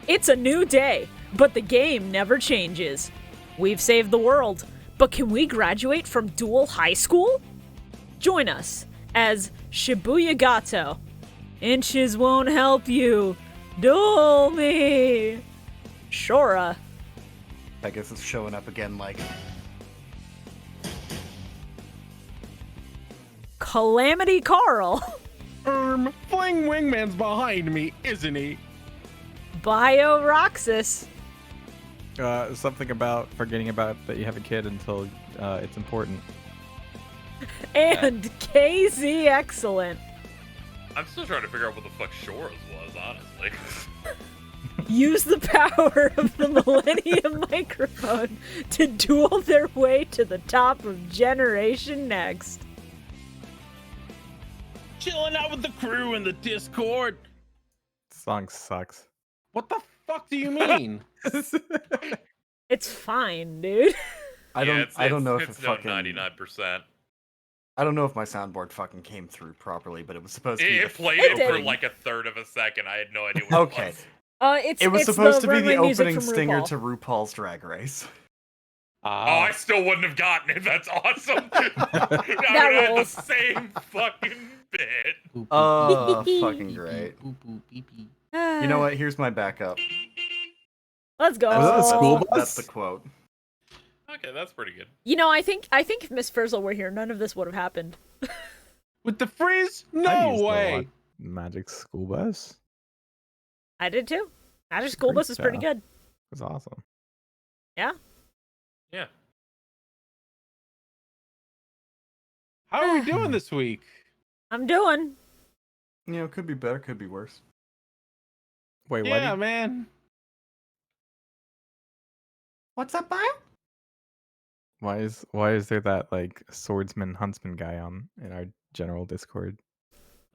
It's a new day, but the game never changes. We've saved the world, but can we graduate from DUEL High School? Join us as ShibuyaZane. Inches won't help you. Duel me. Shorah. I guess it's showing up again like... Calamity Carl. Fling Wingman's behind me, isn't he? Bio Roxas. Something about forgetting about that you have a kid until it's important. And KZ Excellent. I'm still trying to figure out what the fuck Shorah's was, honestly. Use the power of the Millennium microphone to duel their way to the top of Generation Next. Chilling out with the crew in the Discord. Song sucks. What the fuck do you mean? It's fine, dude. I don't know if it it's fucking... 99%. I don't know if my soundboard fucking came through properly, but it was supposed to be... It played It it for did. like a third of a second. I had no idea what Okay. it was. It was it's supposed to be the runway music opening from stinger RuPaul. to RuPaul's Drag Race. Oh, I still wouldn't have gotten it. That's awesome. I would have had the rolls. same fucking bit. Oh, fucking great. You know what? Here's my backup. Let's go. Was that a school bus? That's the quote. Okay, that's pretty good. You know, I think if Miss Frizzle were here, none of this would have happened. With the frizz? I No used a way. lot. Magic School Bus. I did too. Magic School Bus is pretty good. It was awesome. Yeah. Yeah. How are we doing this week? I'm doing. You know, could be better, could be worse. Wait, Yeah, what? man. What's up, Bio? Why is there that like swordsman huntsman guy on in our general Discord?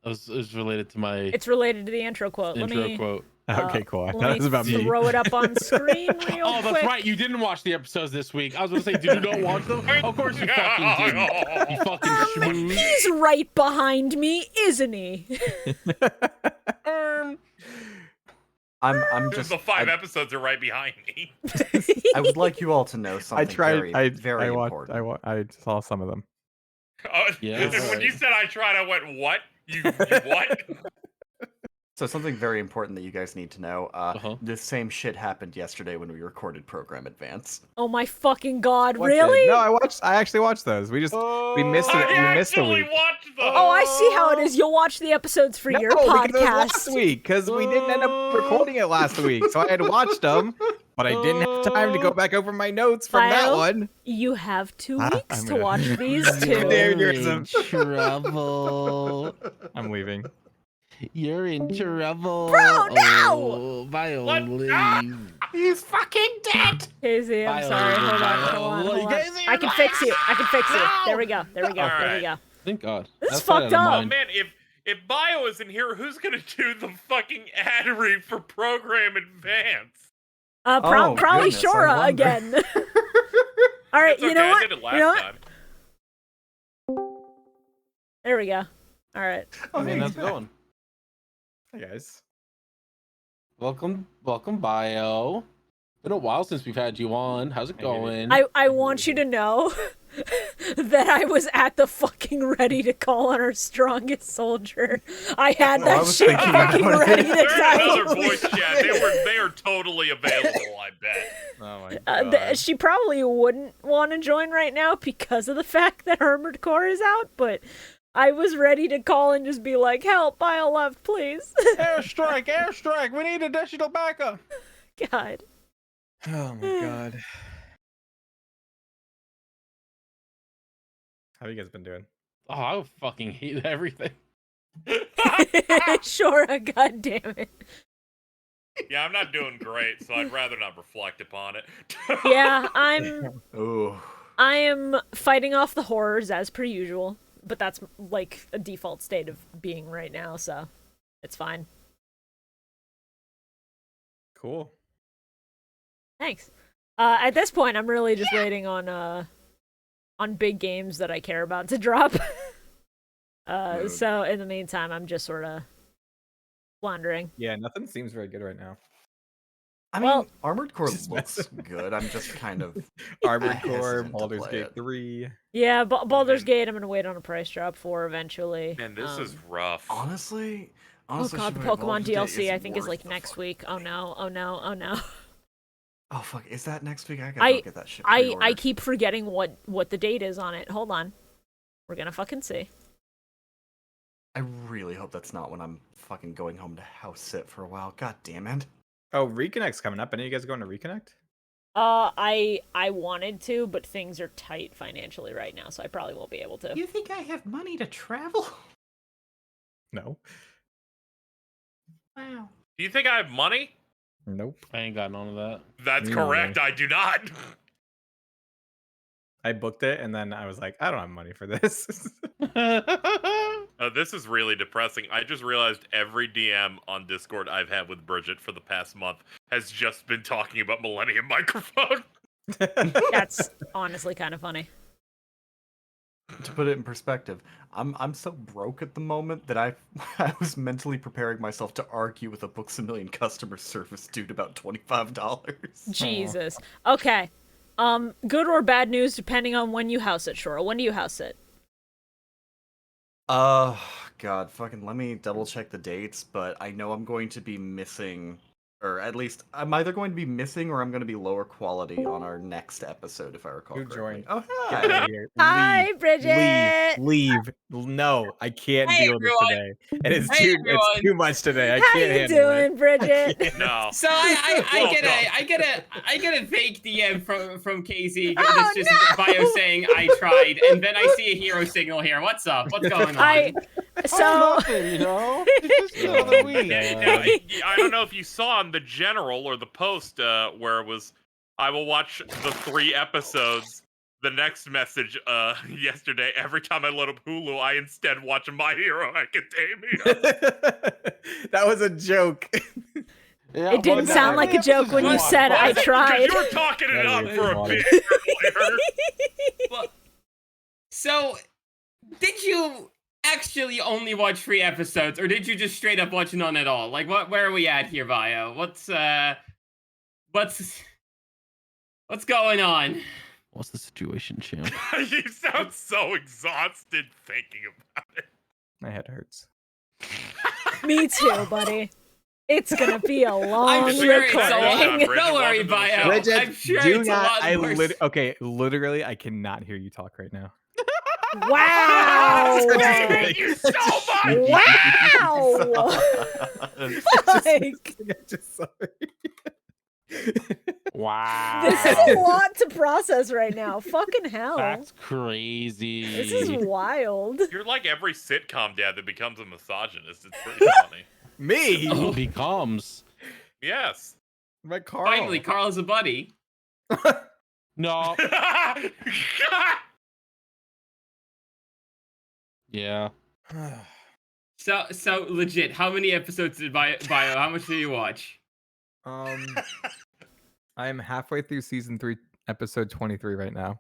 It was related to my It's related to the intro quote. intro quote. Okay, cool. I Let thought it was about me. throw it up on screen real Oh, that's quick. right. You didn't watch the episodes this week. I was gonna say, did you not watch them? Of course you fucking didn't. You fucking schmooze. He's right behind me, isn't he? I'm just... The 5 episodes are right behind me. I would like you all to know something very important. I saw some of them. Yeah, When right. you said I tried, I went, what? You what? So something very important that you guys need to know. Uh-huh. This same shit happened yesterday when we recorded Program Advance. Oh my fucking god, What really? did- No, I actually watched those. We missed it. I We missed a actually week. watched them. Oh, I see how it is. You'll watch the episodes for your because it was last podcast. week because we didn't end up recording it last week, so I had watched them, but I didn't have time to go back over my notes from that Bio? one. You have 2 Ah, weeks I'm to gonna- watch these You're two. in trouble. I'm leaving. You're in trouble. Bro, no! Oh, Bio, What? leave. He's fucking dead! Casey, I'm Bio, sorry. Hold on, Bio, hold on, you hold on. guys I can fix you. I can fix you. There we go. There we go. All There we right. go. Thank God. This is That's not fucked out of up. Oh mine. man, if Bio isn't here, who's gonna do the fucking ad read for Program Advance? Oh, Probably goodness, I Shorah wonder. again. All right, It's you okay, know I what? did it last You know what? time. There we go. All right. Oh, Man, hey, how's he's it back. going? Hey guys. Welcome, Bio. Been a while since we've had you on. How's it Hey, dude. going? I want you to know that I was at the fucking ready to call on our strongest soldier. I had I that was shit thinking fucking about it. ready to There's another type. voice chat. They are totally available, I bet. Oh my god. She probably wouldn't want to join right now because of the fact that Armored Core is out, but I was ready to call and just be like, help, Bio left, please. Airstrike! We need additional backup. God. Oh my god. How have you guys been doing? Oh, I fucking hate everything. Shorah, god damn it. Yeah, I'm not doing great, so I'd rather not reflect upon it. Yeah, Ooh. I am fighting off the horrors as per usual, but that's like a default state of being right now, so it's fine. Cool. Thanks. At this point, I'm really just waiting on big games that I care about to drop. So in the meantime, I'm just sort of wandering. Yeah, nothing seems very good right now. I mean, Well- Armored Core Just looks good. I'm just kind of Armored Core, hesitant to Baldur's play Gate it. 3. Yeah, Baldur's man. Gate, I'm gonna wait on a price drop for eventually. Man, this is rough. Honestly, Oh god, the Shibuya, Pokemon Baldur's Gate DLC I think is worth like the next fucking week. Oh wait. no, oh no, oh no. Oh fuck, is that next week? I gotta go get that shit I pre-ordered. keep forgetting what the date is on it. Hold on. We're gonna fucking see. I really hope that's not when I'm fucking going home to house sit for a while. God damn it. Oh, Reconnect's coming up. Any of you guys going to Reconnect? I wanted to, but things are tight financially right now, so I probably won't be able to. You think I have money to travel? No. Wow. Do you think I have money? Nope. I ain't got none of that. That's Me correct. neither. I do not. I booked it and then I was like, I don't have money for this. This is really depressing. I just realized every DM on Discord I've had with Bridget for the past month has just been talking about Millennium microphone. That's honestly kind of funny. To put it in perspective, I'm so broke at the moment that I was mentally preparing myself to argue with a Books A Million customer service dude about $25. Jesus. Okay. Good or bad news depending on when you house it, Shorah. When do you house it? God, fucking let me double check the dates, but I know I'm going to be missing, or at least I'm either going to be missing or I'm going to be lower quality on our next episode, if I recall Who correctly. joined? Oh, Get hi! out of here. Hi, Leave. Bridget! Leave. No, I can't Hey, deal with this everyone. today. It is Hey, too everyone. it's too much today. I How can't you handle doing, it. Bridget? No. So I get Welcome. I get a fake DM from Casey Oh, that's just bio saying I tried, and then I see a hero signal here. What's up? What's going on? So Nothing, you know? It's just the other week. I don't know if you saw in the general or the post where it was, I will watch the 3 episodes. The next message yesterday, every time I load up Hulu, I instead watch My Hero Academia. That was a joke. Yeah, It didn't but sound how like many a joke when you episodes said watch? I Because tried. you were talking it Yeah, up we for a wanted- bit earlier. Well, so did you actually only watch 3 episodes, or did you just straight up watch none at all? Like, where are we at here, bio? What's going on? What's the situation, champ? You sound so exhausted thinking about it. My head hurts. Me too, buddy. It's gonna be a long I'm sure it's a recording. lot. Bridget, Don't worry, welcome to the bio. show. Bridget, I'm sure do it's a not. lot worse. Okay, literally, I cannot hear you talk right now. Wow! I hate you so much. Wow! Like, I'm just sorry. Wow. this is a lot to process right now. Fucking hell. That's crazy. This is wild. You're like every sitcom dad that becomes a misogynist. It's pretty funny. Me? He becomes. Yes. My Carl. Finally, Carl is a buddy. No. Yeah. So legit, how many episodes did bio? How much did you watch? I'm halfway through season 3, episode 23 right now.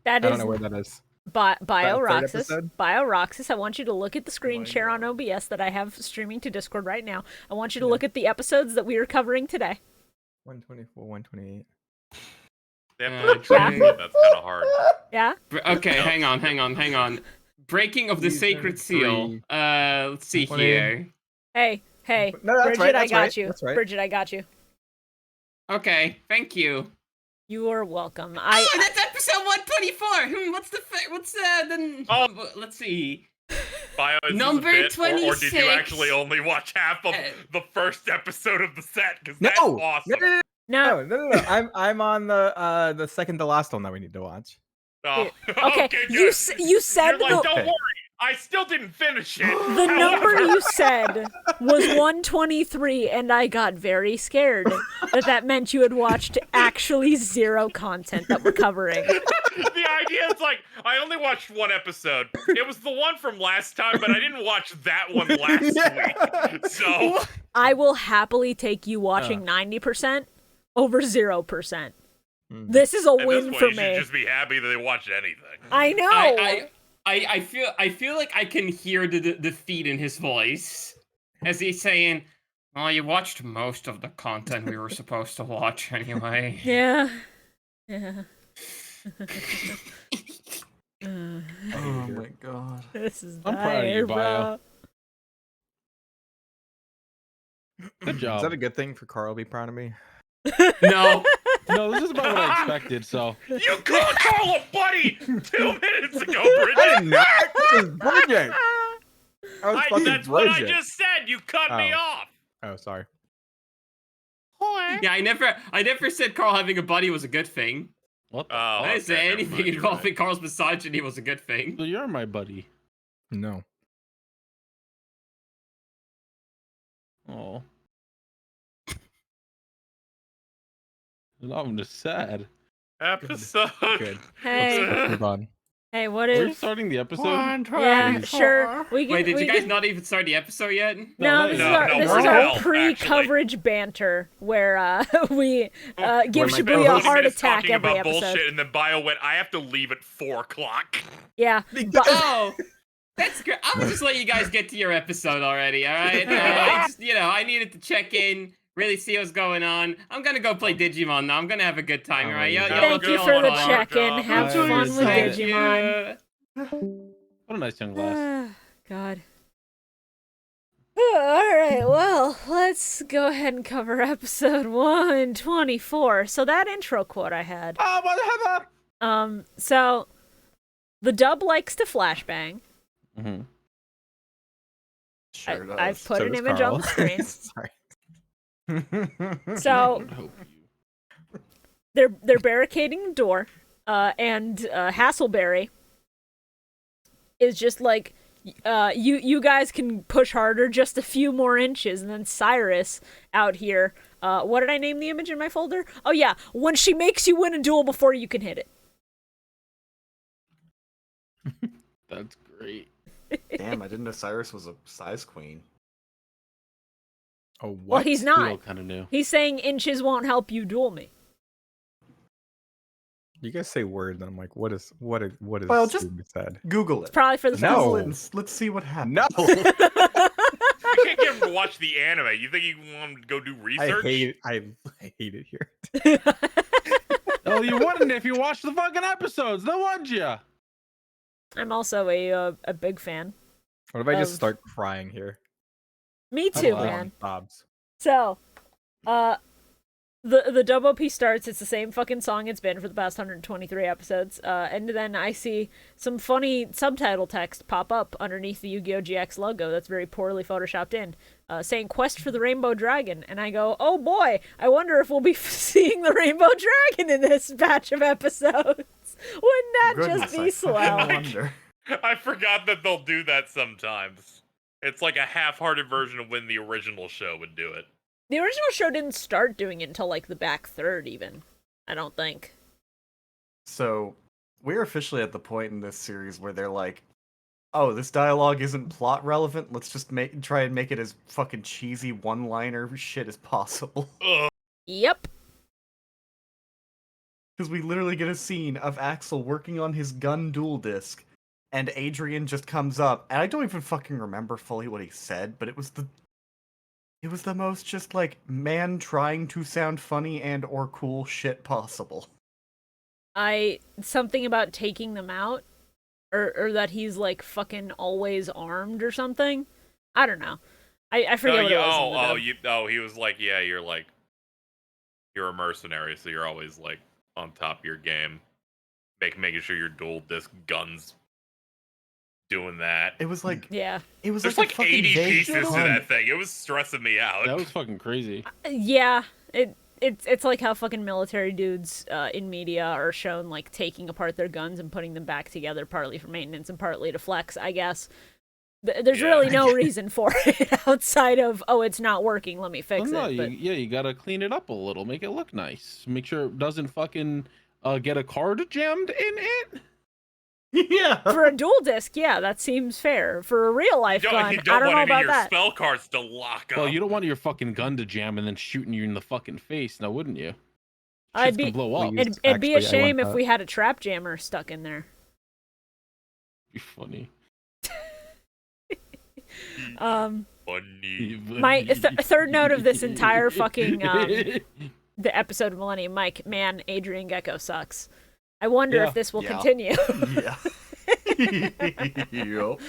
That I don't is know where that is. Bio third Roxas. episode? Bio Roxas, I want you to look at the screen my share on God. OBS that I have streaming to Discord right now. I want you to look at the episodes that we are covering today. 124, 128. They have Yeah. to translate. That's kind of hard. Yeah? Okay, No. hang on. Breaking of the Season Sacred Seal. 3. Let's see 20. here. Hey, No, that's Bridget, right, I that's got right, you. that's right. Bridget, I got you. Okay, thank you. You are welcome. Oh, that's episode 124. What's the Oh. let's see. Bio, is Number this a bit, or did you 26. actually only watch half of Uh, the first episode of the set? Because No! that's awesome. No. No. I'm on the second to last one that we need to watch. Oh, Okay, good. you said You're like, the, don't Okay. worry, I still didn't finish it. the number However- you said was 123, and I got very scared that meant you had watched actually 0 content that we're covering. The idea is like, I only watched 1 episode. It was the one from last time, but I didn't watch that one last week. So I will happily take you watching 90% over 0%. This is a at this win point, for you should me. just be happy that they watched anything. I know. I feel like I can hear the defeat in his voice as he's saying, Well, you watched most of the content we were supposed to watch anyway. Yeah. Yeah. Oh my god. This is I'm proud of you, Bio. Good Is job. that a good thing for Carl to be proud of me? No. No, this is about what I expected, so. You called Carl a buddy 2 minutes ago, I Bridget. did not. It was Bridget. I was fucking That's what I Bridget. just said. You cut me off. Oh, sorry. Yeah, I never said Carl having a buddy was a good thing. What the Oh, I didn't say okay, never anything mind, you're involving right. Carl's misogyny was a good thing. So you're my buddy. No. Oh. I'm just sad. Episode. Good. Hey, Move on. hey, what Are we if? starting the episode? Yeah, sure. We can. Wait, did we you guys can- not even start the episode yet? No, No, this is no, our no, this we're is in our hell, pre-coverage banter where we give Where my Shibuya a 20 heart minutes attack talking every about episode. bullshit, and then Bio went, I have to leave at 4 o'clock. Yeah, but, Oh, that's great. I'm gonna just let you guys get to your episode already, alright? I just, I needed to check in, really see what's going on. I'm gonna go play Digimon now. I'm gonna have a good time, Oh, alright? yeah. thank you for the Good check-in. job. Have Enjoy fun your with time. Digimon. What a nice young lass. God. All right, well, let's go ahead and cover episode 124. So that intro quote I had. Oh, mother So the dub likes to flashbang. Mm-hmm. Sure does. I've put So an does image Carl. on the screen. Sorry. So hope you. they're barricading the door, and Hasselberry is just like, you guys can push harder, just a few more inches, and then Cyrus out here. What did I name the image in my folder? Oh yeah, when she makes you win a duel before you can hit it. That's great. Damn, I didn't know Cyrus was a size queen. Oh, what? Well, he's not. Kind of new. He's saying inches won't help you duel me. You guys say word, and I'm like, what is Well, just- stupid said? Google It's it. probably for the No. Google fans. it and let's see what happens. No. You can't get him to watch the anime. You think you want him to go do I research? hate it. I hate it here. Oh, you wouldn't if you watched the fucking episodes. No, would you? I'm also a big fan. What if I just Of- start crying here? Me I'm too, loud man. on Bob's. So, the dub OP starts. It's the same fucking song it's been for the past 123 episodes. And then I see some funny subtitle text pop up underneath the Yu-Gi-Oh! GX logo that's very poorly photoshopped in, saying "Quest for the Rainbow Dragon." And I go, "Oh boy, I wonder if we'll be seeing the Rainbow Dragon in this batch of episodes. Wouldn't that Goodness, just I be fucking swell?" wonder. I forgot that they'll do that sometimes. It's like a half-hearted version of when the original show would do it. The original show didn't start doing it until like the back third, even. I don't think. So, we're officially at the point in this series where they're like, oh, this dialogue isn't plot relevant. Let's just try and make it as fucking cheesy one-liner shit as possible. Yep. Because we literally get a scene of Axel working on his gun dual disc, and Adrian just comes up, and I don't even fucking remember fully what he said, but it was the most just like man trying to sound funny and or cool shit possible. Something about taking them out, or that he's like fucking always armed or something. I don't know. I forget what it was. in the dub. He was like, yeah, you're a mercenary, so you're always like on top of your game, making sure your dual disc guns doing that. It was like Yeah. it was There's like, like a fucking 80 vague pieces to pun. that thing. It was stressing me out. That was fucking crazy. Yeah. It's like how fucking military dudes in media are shown like taking apart their guns and putting them back together, partly for maintenance and partly to flex, I guess. There's Yeah. really no reason for it outside of, oh, it's not working, let me fix Well, no, it. But you gotta clean it up a little, make it look nice, make sure it doesn't fucking get a card jammed in it. Yeah. for a dual disc, yeah, that seems fair. For a real life You gun, don't I don't know want any about of your that. spell cards to lock up. Well, you don't want your fucking gun to jam and then shooting you in the fucking face, now wouldn't you? I'd Shit's be- gonna blow up. Please. It'd be a Actually, I shame want if that. we had a trap jammer stuck in there. Be funny. Funny. My third note of this entire fucking the episode of Millennium, Mike, man, Adrian Gecko sucks. I wonder if this will continue. Yeah. Yup.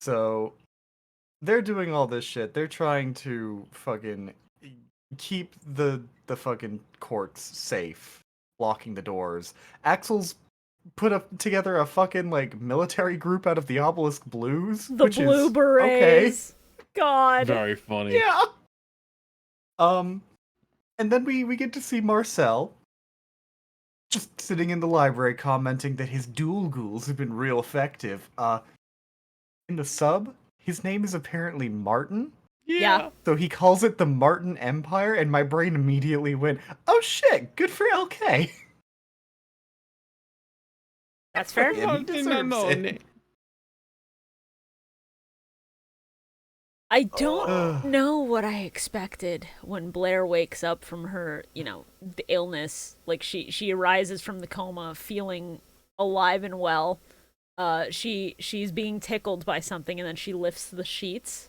So they're doing all this shit. They're trying to fucking keep the fucking courts safe, locking the doors. Axel's put together a fucking like military group out of the Obelisk Blues. The which Blue is, Berets. Okay. God. Very funny. Yeah. And then we get to see Marcel just sitting in the library commenting that his dual ghouls have been real effective. In the sub, his name is apparently Martin. Yeah. So he calls it the Martin Empire, and my brain immediately went, oh shit, good for LK. That's fair. Yeah, he deserves it. I don't know what I expected when Blair wakes up from her, the illness. Like she arises from the coma feeling alive and well. She's being tickled by something, and then she lifts the sheets,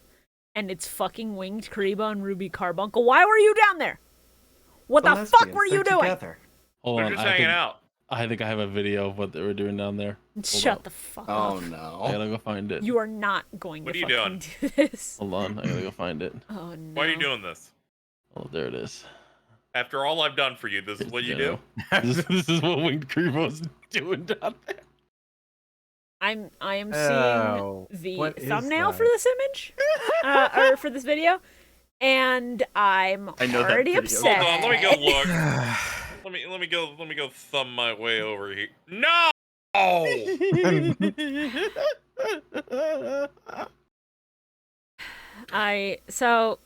and it's fucking Winged Kariba and Ruby Carbuncle. Why were you down there? What the fuck were you doing? Together. Hold They're on, just hanging out. I think I have a video of what they were doing down there. Shut the fuck up. Oh no. I gotta go find it. You are not going What to are you fucking do this. Hold on, I gotta go find it. Oh no. Why are you doing this? Oh, there it is. After all I've done for you, this is what you do? This is what Winged Kariba's doing down there. I am Oh, seeing what the is thumbnail that? for this image, or for this video, and I'm I know that already video. upset. Hold on, let me go look. let me go thumb my way over here. No! So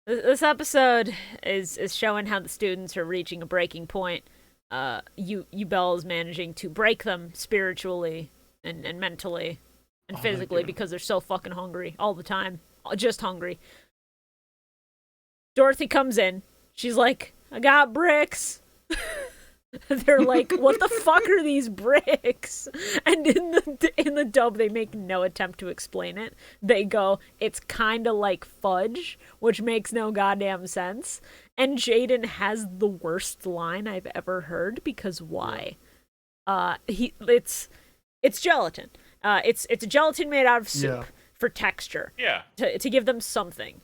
this episode is showing how the students are reaching a breaking point. Bell is managing to break them spiritually and mentally and physically because they're so fucking hungry all the time. Just hungry. Dorothy comes in. She's like, I got bricks. They're like, what the fuck are these bricks? And in the dub, they make no attempt to explain it. They go, it's kind of like fudge, which makes no goddamn sense. And Jaden has the worst line I've ever heard, because why? It's gelatin. It's a gelatin made out of soup for texture. Yeah. To give them something,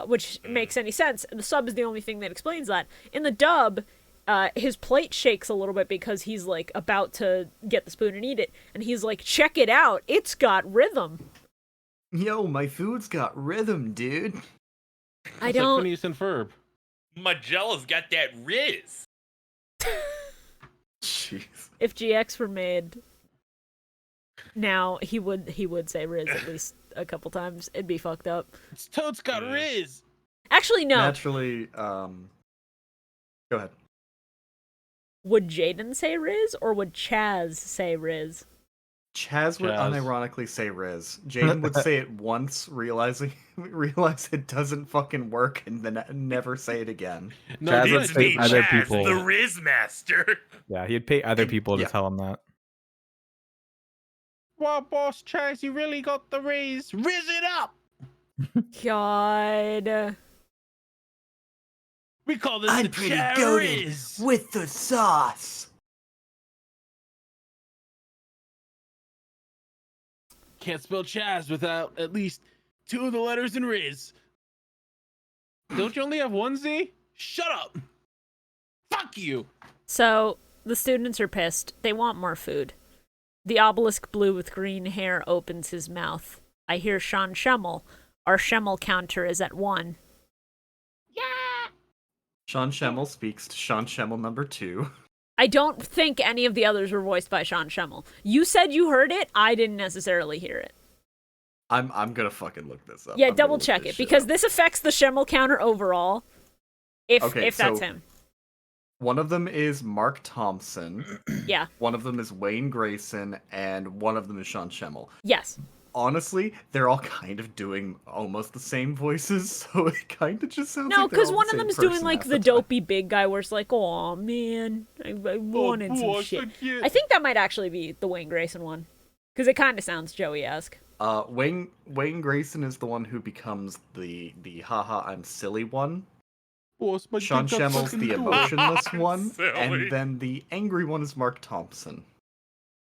which makes any sense. The sub is the only thing that explains that. In the dub, his plate shakes a little bit because he's like about to get the spoon and eat it, and he's like, check it out, it's got rhythm. Yo, my food's got rhythm, dude. I don't. Like Phineas and Ferb. Magella's got that Riz. Jeez. If GX were made now, he would say Riz at least a couple times. It'd be fucked up. It's Toad's got Riz. Actually, no. Naturally, go ahead. Would Jaden say Riz, or would Chaz say Riz? Chaz would Chaz. unironically say Riz. Jaden would say it once, realize it doesn't fucking work, and then never say it again. No, Chaz he would was say being other Chaz, people. the Riz Master. Yeah, he'd pay other people to Yeah. tell him that. Wow, boss Chaz, you really got the Riz. Riz it up. God. We call this I'm the pretty Chaz goated Riz. with the sauce. Can't spell Chaz without at least 2 of the letters in Riz. Don't you only have 1 Z? Shut up. Fuck you. So, the students are pissed. They want more food. The obelisk blue with green hair opens his mouth. I hear Sean Schemmel. Our Schemmel counter is at 1. Sean Schemmel speaks to Sean Schemmel number 2. I don't think any of the others were voiced by Sean Schemmel. You said you heard it. I didn't necessarily hear it. I'm gonna fucking look this up. Yeah, I'm gonna double look check this it, shit because up. this affects the Schemmel counter overall. If that's so- him. One of them is Mark Thompson, Yeah. one of them is Wayne Grayson, and one of them is Sean Schemmel. Yes. Honestly, they're all kind of doing almost the same voices, so it kind of just sounds No, like because one of them is doing like the dope. dopey big guy where it's like, oh man, I wanted some shit. I think that might actually be the Wayne Grayson one. Because it kind of sounds Joey-esque. Wayne Grayson is the one who becomes the haha I'm silly one. Boss, my Sean dick got Schemmel's stuck in the door. emotionless I'm one, silly. and then the angry one is Mark Thompson.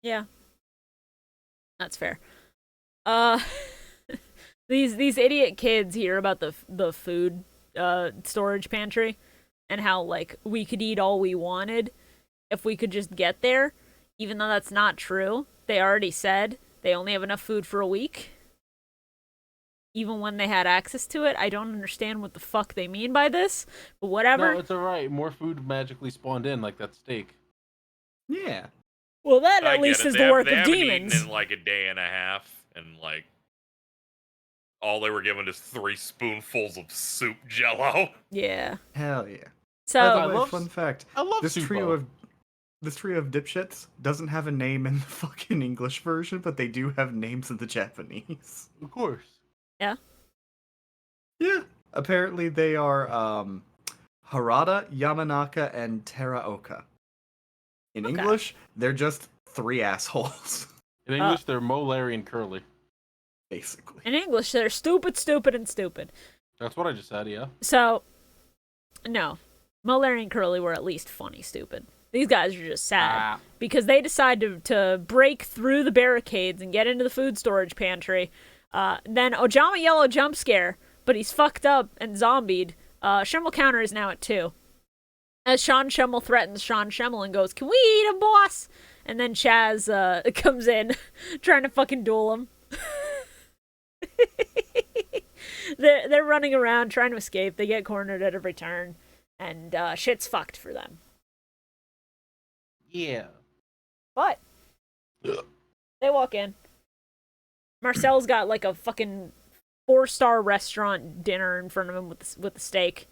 Yeah. That's fair. These idiot kids hear about the food storage pantry and how like we could eat all we wanted if we could just get there, even though that's not true. They already said they only have enough food for a week. Even when they had access to it, I don't understand what the fuck they mean by this, but whatever. No, it's alright. More food magically spawned in, like that steak. Yeah. Well, that I at least get it. is They the have- work they of haven't demons. eaten in like a day and a half, and like all they were given is 3 spoonfuls of soup Jello. Yeah. Hell yeah. By So the way, love- fun fact: I love this Supo. trio of dipshits doesn't have a name in the fucking English version, but they do have names in the Japanese. Of course. Yeah. Apparently they are Harada, Yamanaka, and Teraoka. In Okay. English, they're just 3 assholes, In English, they're Mo, Larry, and Curly. basically. in English, they're stupid, stupid, and stupid. That's what I just said, yeah. So, no. Mo, Larry, and Curly were at least funny stupid. These guys are just sad because they decide to break through the barricades and get into the food storage pantry. Then Ojama Yellow jump scare, but he's fucked up and zombied. Schemmel Counter is now at 2. As Sean Schemmel threatens Sean Schemmel and goes, "Can we eat him, boss?" And then Chaz comes in trying to fucking duel him. They're running around trying to escape. They get cornered at every turn, and shit's fucked for them. Yeah. But they walk in. Marcel's got like a fucking 4-star restaurant dinner in front of him with the steak.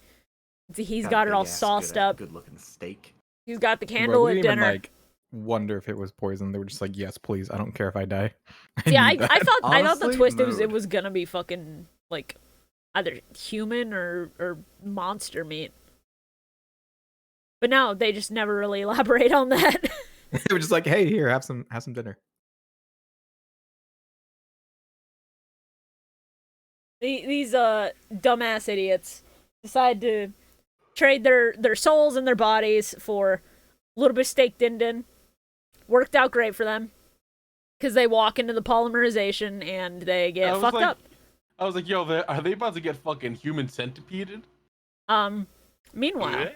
He's got it all sauced up. Good looking steak. He's got the Bro, candle we at didn't even, dinner. like, wonder if it was poison. They were just like, yes, please. I don't care if I die. Yeah, need I that." thought the Honestly, twist it mood. was gonna be fucking like either human or monster meat. But no, they just never really elaborate on that. They were just like, hey, here, have some dinner. These dumbass idiots decide to trade their souls and their bodies for a little bit of steak din din. Worked out great for them because they walk into the polymerization and they get fucked up. I was like, yo, are they about to get fucking human centipeded? Meanwhile,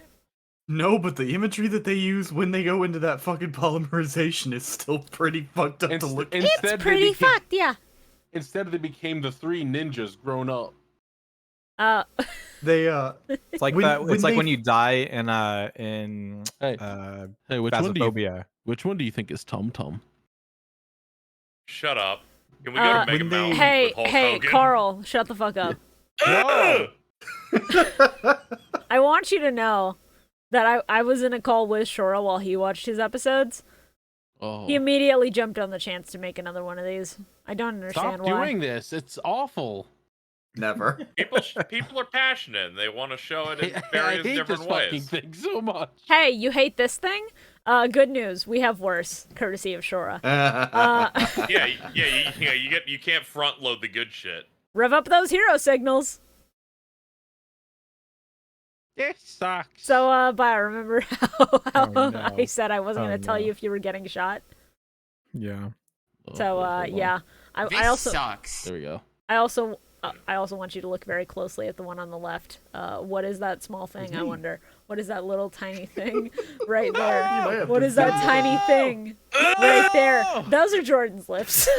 No, but the imagery that they use when they go into that fucking polymerization is still pretty fucked up to look at. it's pretty fucked, yeah. Instead, they became the 3 ninjas grown up. They It's like When- that. when It's like they- when you die in Hey, which one do you Phasmophobia. think is Tum Tum? Shut up. Can we go to Mega when they- Mountain Hey, with Hulk hey, Hogan? Carl, shut the fuck up. No! I want you to know that I was in a call with Shorah while he watched his episodes. Oh. He immediately jumped on the chance to make another one of these. I don't understand Stop why. doing this. It's awful. Never. People are passionate and they want to show it in I various hate different this fucking ways. thing so much. Hey, you hate this thing? Good news. We have worse, courtesy of Shorah. You can't front load the good shit. Rev up those hero signals. This sucks. So, Bio, remember how Oh, no. I said I wasn't Oh, going to tell no. you if you were getting shot? Yeah. So, yeah. I This also sucks. There we go. I also want you to look very closely at the one on the left. What is that small thing? I wonder. What is that little tiny thing right might there? have What to is that zoom tiny thing right there? Those are Jordan's lips.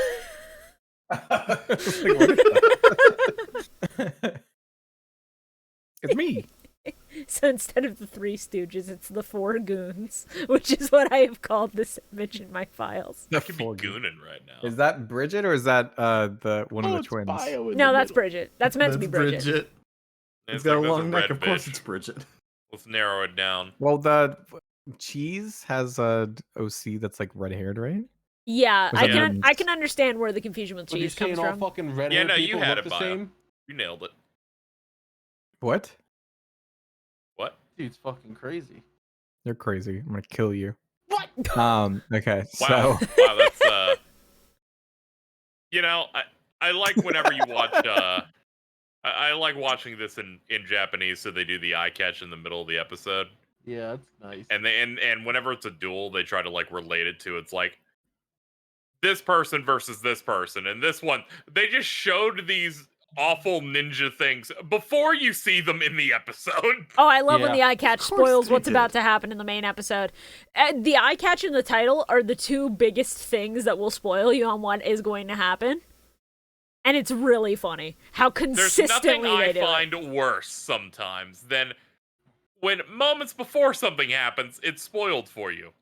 It's me. So instead of the 3 Stooges, it's the 4 Goons, which is what I have called this image in my files. I could be gooning right now. Is that Bridget or is that the one of the it's twins? Bio in No, the that's middle. Bridget. That's meant to be Bridget. It's It's got like a those long are neck. red Of course, bitch. it's Bridget. Let's narrow it down. Well, the cheese has a OC that's like red haired, right? Yeah, Was I that can Jordan's? I can understand where the confusion with But you're cheese comes saying all from. fucking red Yeah, no, you people had look it, the Bio. same? You nailed it. What? What? Dude's fucking crazy. You're crazy. I'm gonna kill you. What? Okay, Wow. so Wow, that's You know, I like whenever you watch. I like watching this in Japanese, so they do the eye catch in the middle of the episode, Yeah, that's nice. and and whenever it's a duel, they try to like relate it to. It's like this person versus this person, and this one they just showed these awful ninja things before you see them in the episode. Oh, I love when Yeah. the eye catch Of course spoils they what's did. about to happen in the main episode. The eye catch and the title are the two biggest things that will spoil you on what is going to happen. And it's really funny how There's consistently nothing they I do it. find worse sometimes than when moments before something happens, it's spoiled for you.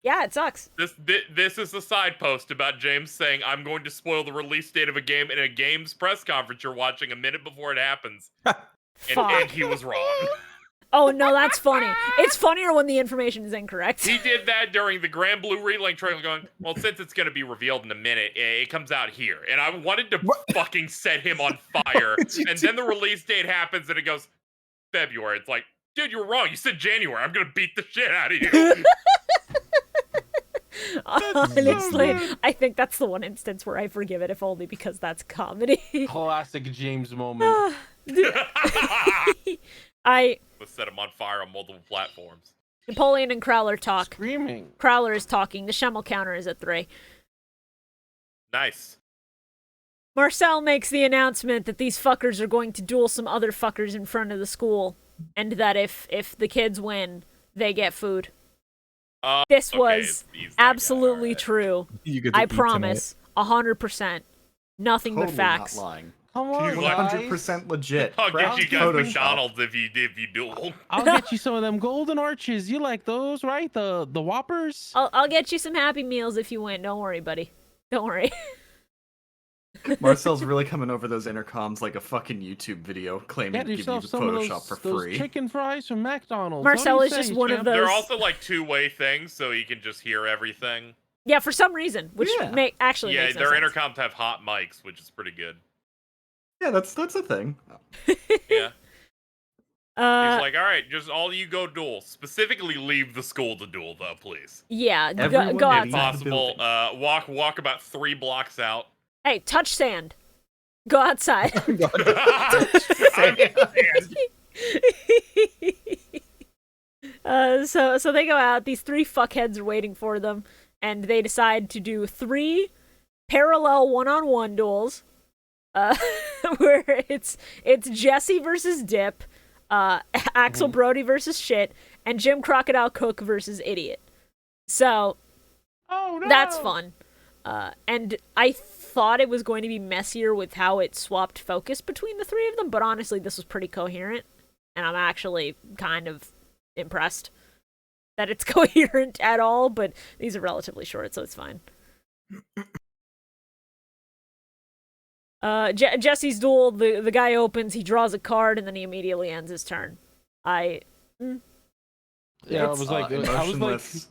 Yeah, it sucks. This is a side post about James saying, I'm going to spoil the release date of a game in a game's press conference you're watching a minute before it happens. Fuck. And he was wrong. Oh, no, that's funny. It's funnier when the information is incorrect. He did that during the Grand Blue Relink trailer going, well, since it's going to be revealed in a minute, it comes out here. And I wanted to fucking set him on fire. And then the release date happens and it goes, February. It's like, dude, you were wrong. You said January. I'm going to beat the shit out of you. Honestly, I think that's the one instance where I forgive it, if only because that's comedy. Classic James moment. Let's set him on fire on multiple platforms. Napoleon and Crowler talk. Screaming. Crowler is talking. The Schemmel Counter is at 3. Nice. Marcel makes the announcement that these fuckers are going to duel some other fuckers in front of the school, and that if the kids win, they get food. This Okay, was he's that guy, absolutely alright. true. You get to I eat tonight. promise. 100%. Nothing Totally but facts. not lying. Come on, Like, guys. 100% legit. I'll Proud get you guys Photoshop. McDonald's if you duel. I'll get you some of them golden arches. You like those, right? The Whoppers? I'll get you some Happy Meals if you win. Don't worry, buddy. Don't worry. Marcel's really coming over those intercoms like a fucking YouTube video claiming Get to give you yourself the some of Photoshop those, for those free. chicken fries from McDonald's. Marcel What do is you just say, one of champ? those- They're also like two-way things, so you can just hear everything. Yeah, for some reason, which Yeah. actually Yeah, makes no their sense. intercoms have hot mics, which is pretty good. Yeah, that's a thing. Yeah. He's Uh, like, all right, just all you go duel. Specifically, leave the school to duel, though, please. yeah, Everyone go needs- outside. Possible. building. Walk about 3 blocks out. Hey, touch sand. Go outside. So they go out. These 3 fuckheads are waiting for them, and they decide to do 3 parallel one-on-one duels, where it's Jesse versus Dip, Axel Brody versus Shit, and Jim Crocodile Cook versus Idiot. So Oh, no. that's fun. And I thought it was going to be messier with how it swapped focus between the 3 of them, but honestly, this was pretty coherent, and I'm actually kind of impressed that it's coherent at all, but these are relatively short, so it's fine. Jesse's duel, the guy opens, he draws a card, and then he immediately ends his turn. Yeah, I was like, emotionless.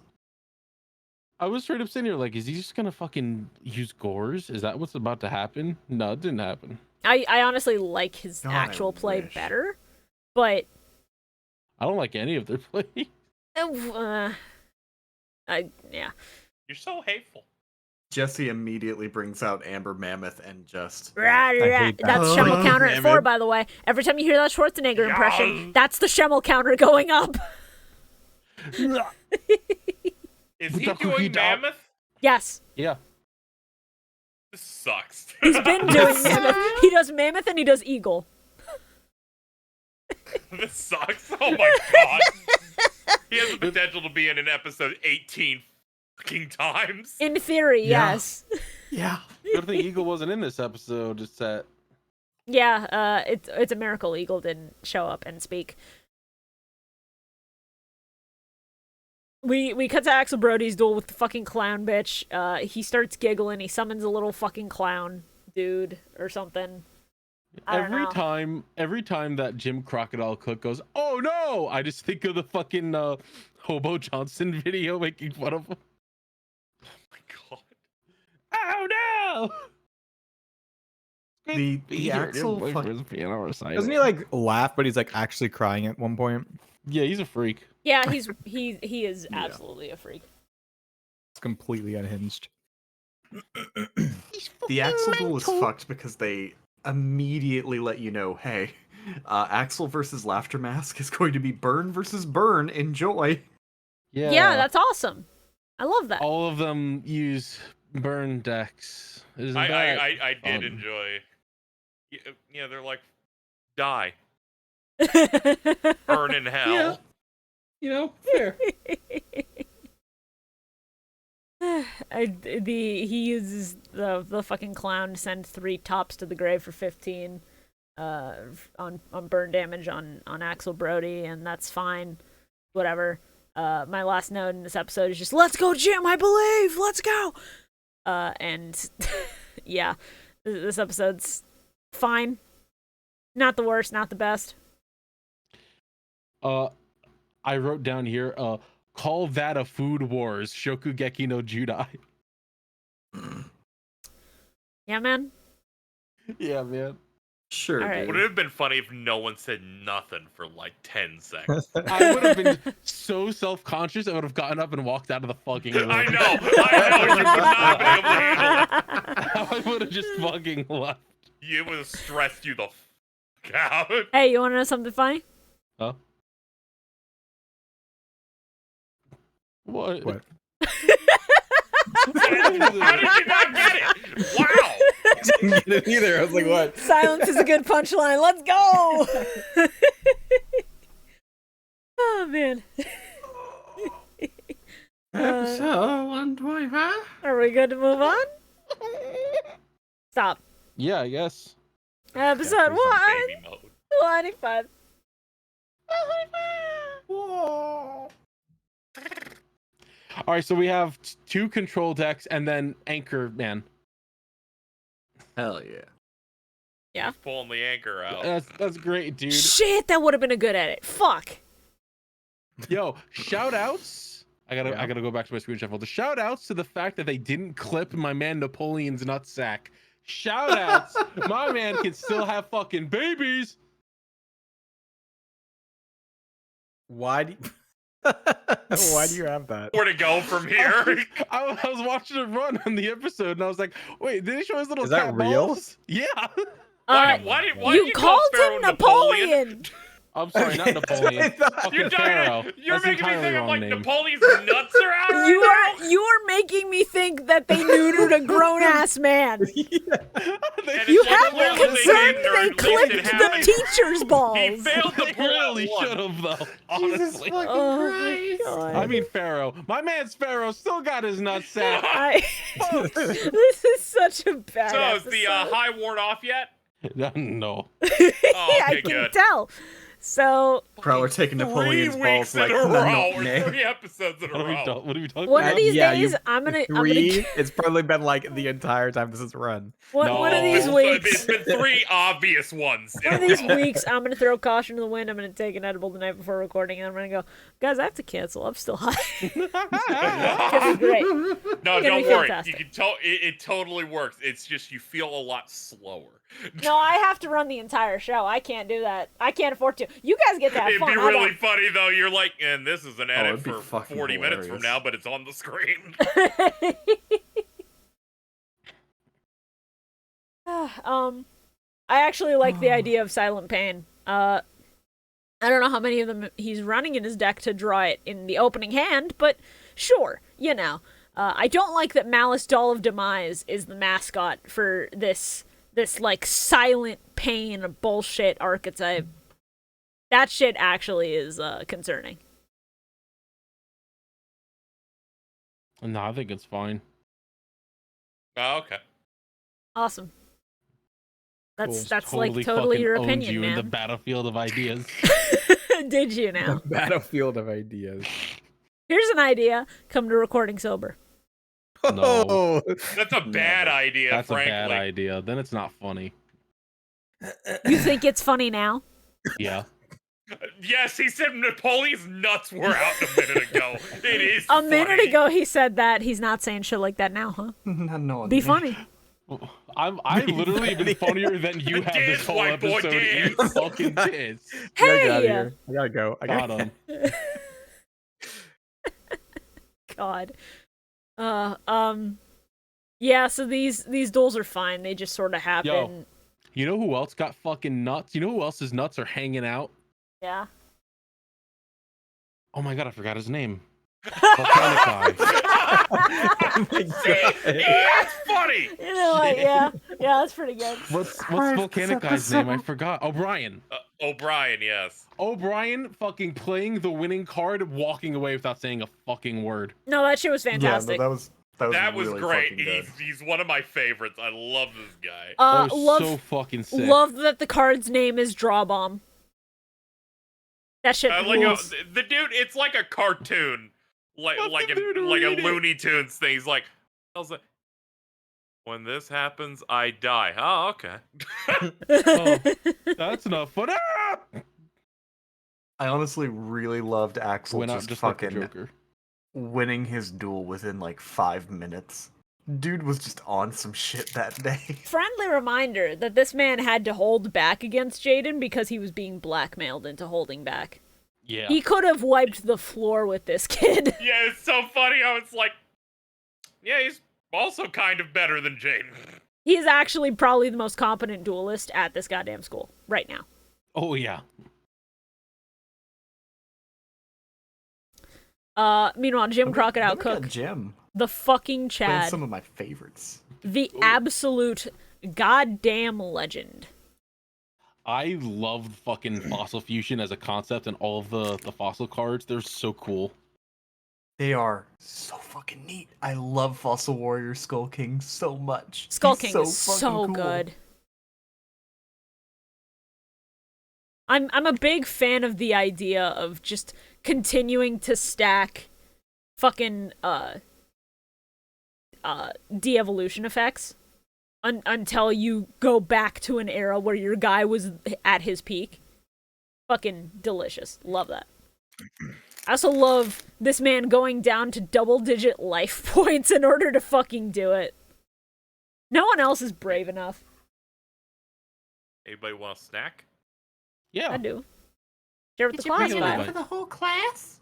I was straight up sitting here like, is he just gonna fucking use gores? Is that what's about to happen? No, it didn't happen. I honestly like his God, I actual play wish. better, but I don't like any of their play. yeah. You're so hateful. Jesse immediately brings out Amber Mammoth and just hate that. That's Schemmel Oh, Counter at damn 4, it. by the way. Every time you hear that Schwarzenegger impression, that's the Schemmel Counter going up. Is he The cookie doing dough. Mammoth? Yes. Yeah. This sucks. He's been doing Mammoth. He does Mammoth and he does Eagle. This sucks. Oh my god. He has the potential to be in an episode 18 fucking times. In theory, Yeah. yes. yeah. Good thing Eagle wasn't in this episode. It's that. Yeah, it's a miracle Eagle didn't show up and speak. We cut to Axel Brody's duel with the fucking clown bitch. He starts giggling. He summons a little fucking clown dude or something. I don't know. Every time that Jim Crocodile Cook goes, oh no, I just think of the fucking Hobo Johnson video making fun of him. Oh my god. Oh no! The Axel fuck- Doesn't he like laugh, but he's like actually crying at one point? Yeah, he's a freak. Yeah, he is absolutely a freak. It's completely unhinged. The Axel duel is fucked because they immediately let you know, hey, Axel versus Laughter Mask is going to be Burn versus Burn. Enjoy. Yeah, that's awesome. I love that. All of them use burn decks. Isn't that I did fun? enjoy. Yeah, they're like, die, burn in hell. Yeah. You know, fair. He uses the fucking clown to send 3 tops to the grave for 15 on burn damage on Axel Brody, and that's fine. Whatever. My last note in this episode is just, let's go, Jim, I believe, let's go. And yeah, this episode's fine. Not the worst, not the best. I wrote down here, call that a food wars, Shokugeki no Judai. Yeah, man. Yeah, man. Sure. All right. dude. Would it have been funny if no one said nothing for like 10 seconds? I would have been so self-conscious, I would have gotten up and walked out of the fucking room. I know. You would not have been able to handle it. I would have just fucking left. It would have stressed you the fuck out. Hey, you want to know something funny? Huh? What? How did you not get it? Wow. Didn't get it either. I was like, what? Silence is a good punchline. Let's go. Oh, man. Episode 125. Are we good to move on? Stop. Yeah, I guess. Episode Baby 1, mode. 25. All right, so we have 2 control decks and then Anchor Man. Hell yeah. He's pulling the anchor out. That's great, dude. Shit, that would have been a good edit. Fuck. Yo, shout outs. I gotta go back to my screenshot folder. Shout outs to the fact that they didn't clip my man Napoleon's nutsack. Shout outs. My man can still have fucking babies. Why do why do you have that? Where to go from here? I was watching it run on the episode and I was like, wait, did he show his little Is that cat real? balls? Yeah. Why did you you called call Pharaoh him Napoleon. I'm sorry, not Napoleon. Fucking Pharaoh. You're That's making me entirely think of wrong like name. Napoleon's nuts are out right now. You are making me think that they neutered a grown ass man. And You it's have clearly me concerned didn't, or they at least it clipped the happened. teacher's balls. He failed to They pull really out one. should have though. Jesus Honestly. fucking Oh Christ. my god. I mean Pharaoh. My man's Pharaoh still got his nutsack. This is such a bad So is episode. the high ward off yet? no. Oh, I okay, can good. tell. So Prowler taking Napoleon's 3 balls weeks like in a row, no, or nay. 3 episodes in a What are we, row. what are we talking one about? of these Yeah, days, you- I'm gonna It's probably been like the entire time this has run. one No. of these It's weeks. been 3 obvious ones. in One of a these row. weeks, I'm gonna throw caution to the wind. I'm gonna take an edible the night before recording, and I'm gonna go, guys, I have to cancel. I'm still high. It's great. No, gonna don't be worry. fantastic. You can it totally works. It's just you feel a lot slower. No, I have to run the entire show. I can't do that. I can't afford to. You guys get to have It'd fun. be I really don't. funny though. You're like, and this is an edit it'd be for fucking 40 minutes from hilarious. now, but it's on the screen. I actually like the idea of Silent Pain. I don't know how many of them he's running in his deck to draw it in the opening hand, but sure, you know. I don't like that Malice Doll of Demise is the mascot for this like Silent Pain bullshit archetype. That shit actually is concerning. No, I think it's fine. Oh, okay. Awesome. That's Cool. that's like totally fucking your owned opinion, you in the man. battlefield of ideas. Did you now? Battlefield of ideas. Here's an idea. Come to recording sober. No. That's a bad idea, That's frankly. a bad idea. Then it's not funny. You think it's funny now? Yeah. Yes, he said Napoleon's nuts were out a minute ago. It is A minute funny. ago he said that. He's not saying shit like that now, huh? No, Be funny. I've literally been funnier than you have Dance, this whole white boy, episode. You dance. fucking did. I gotta get out of Hey! here. I gotta go. I Got gotta him. God. Yeah, so these duels are fine. They just sort of happen. Yo, you know who else got fucking nuts? You know who else's nuts are hanging out? Yeah. Oh my god, I forgot his name. Volcanic Eye. Oh my god. That's funny. You know what? Yeah, that's pretty good. What's Volcanic Eye's name? I forgot. O'Brien. O'Brien, yes. O'Brien fucking playing the winning card, walking away without saying a fucking word. No, that shit was fantastic. Yeah, no, that was That was really great. fucking good. He's one of my favorites. I love this guy. That was love so fucking sick. love that the card's name is Draw Bomb. That shit rules. The dude, it's like a cartoon, like a Looney Tunes thing. He's like, when this happens, I die. Oh, okay. Oh, that's enough fun. Ah! I honestly really loved Axel Went out just just like the fucking Joker. winning his duel within like 5 minutes. Dude was just on some shit that day. Friendly reminder that this man had to hold back against Jaden because he was being blackmailed into holding back. Yeah. He could have wiped the floor with this kid. Yeah, it's so funny. I was like, yeah, he's also kind of better than Jaden. He is actually probably the most competent duelist at this goddamn school right now. Oh yeah. Meanwhile, Jim Crocodile Cook, Jim. the fucking Playing Chad, some of my favorites. the absolute goddamn legend. I love fucking Fossil Fusion as a concept and all of the fossil cards. They're so cool. They are so fucking neat. I love Fossil Warrior Skull King so much. Skull He's King is fucking so cool. good. I'm a big fan of the idea of just continuing to stack fucking de-evolution effects until you go back to an era where your guy was at his peak. Fucking delicious. Love that. I also love this man going down to double-digit life points in order to fucking do it. No one else is brave enough. Anybody want a snack? Yeah. I do. Share with the class, bring it vibe. over? For the whole class?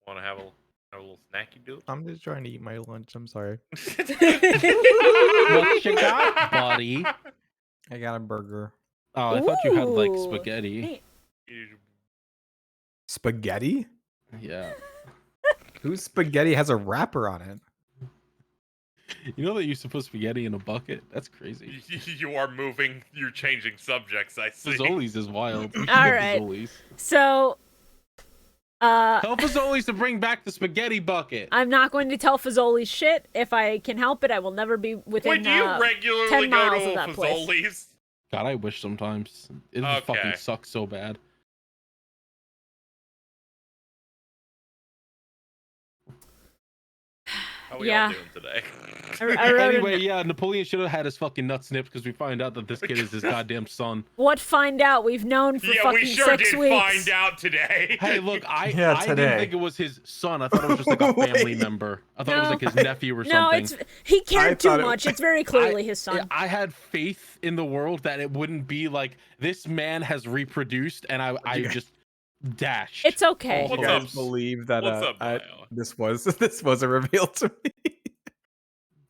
Want to have a little snacky do? I'm just trying to eat my lunch. I'm sorry. What you got, buddy? I got a burger. Oh, I thought you had like Ooh. spaghetti. Spaghetti? Yeah. Whose spaghetti has a wrapper on it? You know that you used to put spaghetti in a bucket? That's crazy. You are moving. You're changing subjects. I see. Fazoli's is wild. We should All get right. Fazoli's. So, Tell Fazoli's to bring back the spaghetti bucket. I'm not going to tell Fazoli's shit. If I can help it, I will never be within Wait, do you 10 regularly go miles to of that place. Fazoli's? God, I wish sometimes. It Okay. fucking sucks so bad. How we Yeah. all doing today? I wrote Anyway, it. yeah, Napoleon should have had his fucking nuts snipped because we find out that this kid is his goddamn son. What find out? We've known for Yeah, fucking we sure 6 did weeks. find out today. Hey, look, I Yeah, didn't today. think it was his son. I thought it was just like a family member. I thought it was No. like his nephew or No, something. it's he cared too thought it- much. It's very clearly his son. I had faith in the world that it wouldn't be like this man has reproduced and I just dashed. It's okay. all You What's the up? way. guys believe that What's up, Bio? this was a reveal to me.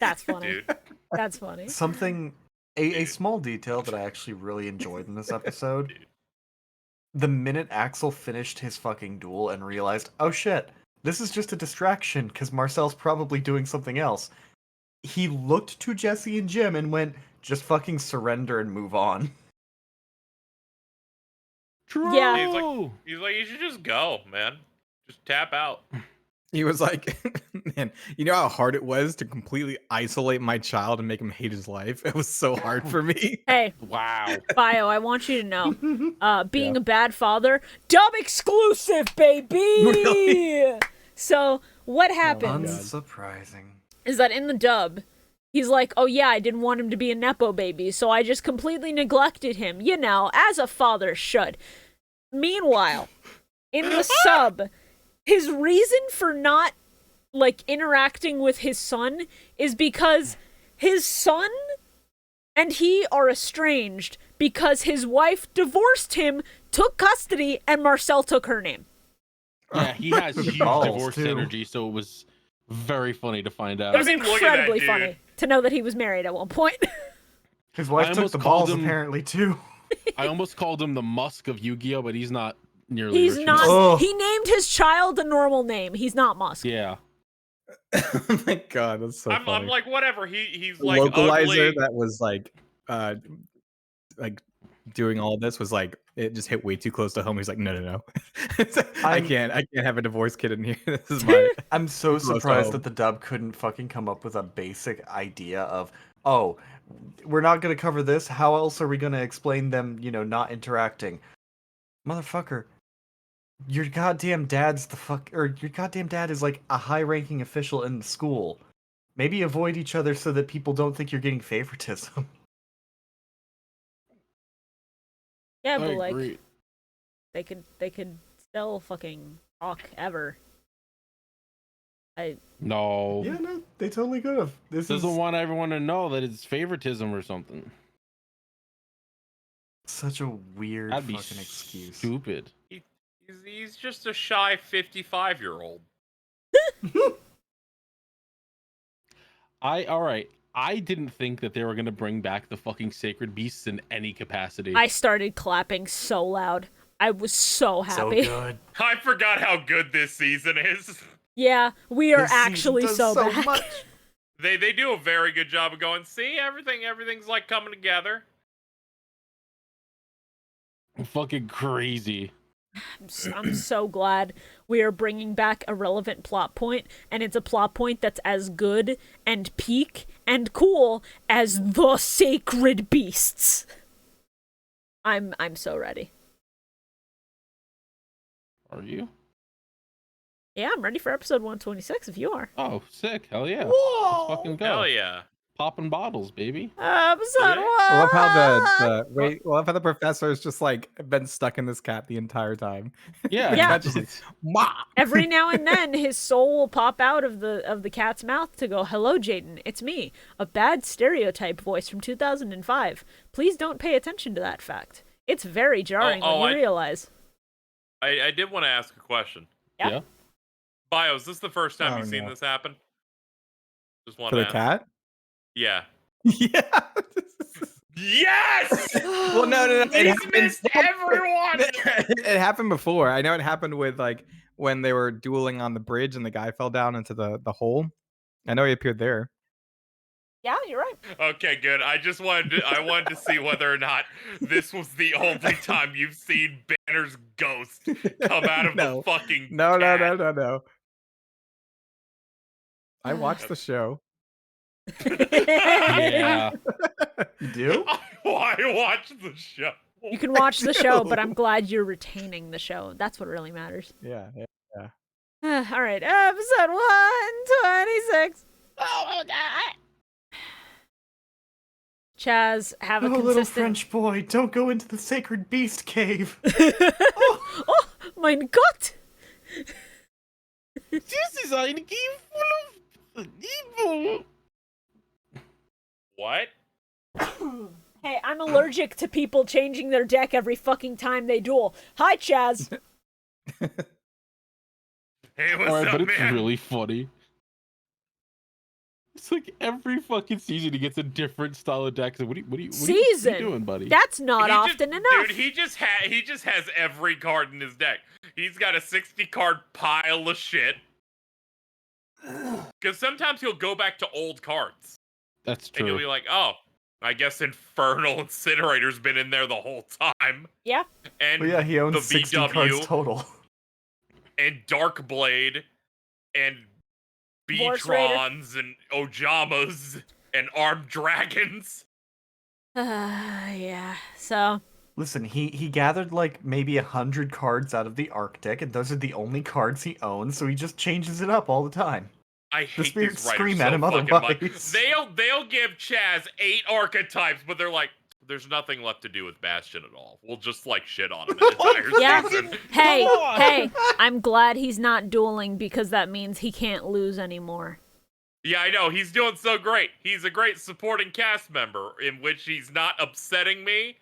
That's funny. Dude. That's funny. something a small detail that I actually really enjoyed in this episode. The minute Axel finished his fucking duel and realized, oh shit, this is just a distraction because Marcel's probably doing something else, he looked to Jesse and Jim and went, just fucking surrender and move on. True. Yeah. He's like, you should just go, man. Just tap out. He was like, man, you know how hard it was to completely isolate my child and make him hate his life? It was so hard for me. Hey, Wow. Bio, I want you to know, being a bad father, dub exclusive, baby! Really? So, what happens Unsurprising. is that in the dub, he's like, oh yeah, I didn't want him to be a Nepo baby, so I just completely neglected him, you know, as a father should. Meanwhile, in the sub, his reason for not, like, interacting with his son is because his son and he are estranged because his wife divorced him, took custody, and Marcel took her name. Yeah, he has huge Balls, divorce too. energy, so it was Very funny to find out. It was I mean, look at that incredibly dude. funny to know that he was married at one point. His wife I took almost the called balls him- apparently too. I almost called him the Musk of Yu-Gi-Oh, but he's not nearly. He's rich not. enough. Oh. He named his child a normal name. He's not Musk. Yeah. Oh my god, that's so I'm funny. like, whatever. He's The like localizer ugly. that was like doing all this was like it just hit way too close to home. He's like, no. I I'm- can't have a divorced kid in here. This is my I'm so Gross surprised home. that the dub couldn't fucking come up with a basic idea of, oh, we're not gonna cover this. How else are we gonna explain them, not interacting? Motherfucker, your goddamn dad's your goddamn dad is like a high-ranking official in the school. Maybe avoid each other so that people don't think you're getting favoritism. Yeah, I but like agree. they could still fucking talk ever. No. Yeah, no, they totally could have. This Doesn't is want everyone to know that it's favoritism or something. such a weird That'd be fucking excuse. stupid. He's just a shy 55-year-old. All right. I didn't think that they were gonna bring back the fucking sacred beasts in any capacity. I started clapping so loud. I was so So happy. good. I forgot how good this season is. Yeah, we are This season actually does so so back. much. They do a very good job of going, see, everything's like coming together. Fucking crazy. I'm so glad we are bringing back a relevant plot point, and it's a plot point that's as good and peak and cool as the sacred beasts. I'm so ready. Are you? Yeah, I'm ready for episode 126 if you are. Oh, sick. Hell yeah. Whoa! Let's fucking go. Hell yeah. Popping bottles, baby. Episode Yeah. 1! I love how I love how the professor's just like been stuck in this cat the entire time. Yeah. Yeah. Just like, "Ma!" Every now and then, his soul will pop out of the cat's mouth to go, "Hello, Jaden, it's me, a bad stereotype voice from 2005. Please don't pay attention to that fact. It's very jarring when you realize." I did want to ask a question. Yeah. Bio, is this the first time Oh, you've seen no. this happen? Just want For to the ask. cat? Yeah. Yeah. Yes! Well, no. It He's happened- missed everyone! It happened before. I know it happened with like when they were dueling on the bridge and the guy fell down into the hole. I know he appeared there. Yeah, you're right. Okay, good. I wanted to see whether or not this was the only time you've seen Banner's ghost come out of No. the fucking No. cat. I watched the show. Yeah. You do? I watched the show. You can watch the show, but I'm glad you're retaining the show. That's what really matters. Yeah. All right, episode 126. Oh my god. Chaz, have a Oh, little consistent... French boy, don't go into the sacred beast cave. Oh, mein Gott! This is a game full of evil. What? Hey, I'm allergic to people changing their deck every fucking time they duel. Hi, Chaz. Hey, what's Alright, up, but it's man? really funny. It's like every fucking season he gets a different style of deck. So what are you doing, buddy? That's not He often just, enough. Dude, he just has every card in his deck. He's got a 60-card pile of shit. Because sometimes he'll go back to old cards. That's And you'll true. be like, oh, I guess Infernal Incinerator's been in there the whole time. Yeah. And Well, yeah, he owns the 60 VW cards total. and Darkblade and Horse Raider. Beatrons and Ojamas and Armed Dragons. Yeah. So, Listen, he gathered like maybe 100 cards out of the Arc deck, and those are the only cards he owns, so he just changes it up all the time. I The hate spirits these writers scream so at him fucking much. otherwise. They'll give Chaz 8 archetypes, but they're like, there's nothing left to do with Bastion at all. We'll just like shit on him the entire Yeah. season. hey, I'm glad he's not dueling because that means he can't lose anymore. Yeah, I know. He's doing so great. He's a great supporting cast member in which he's not upsetting me.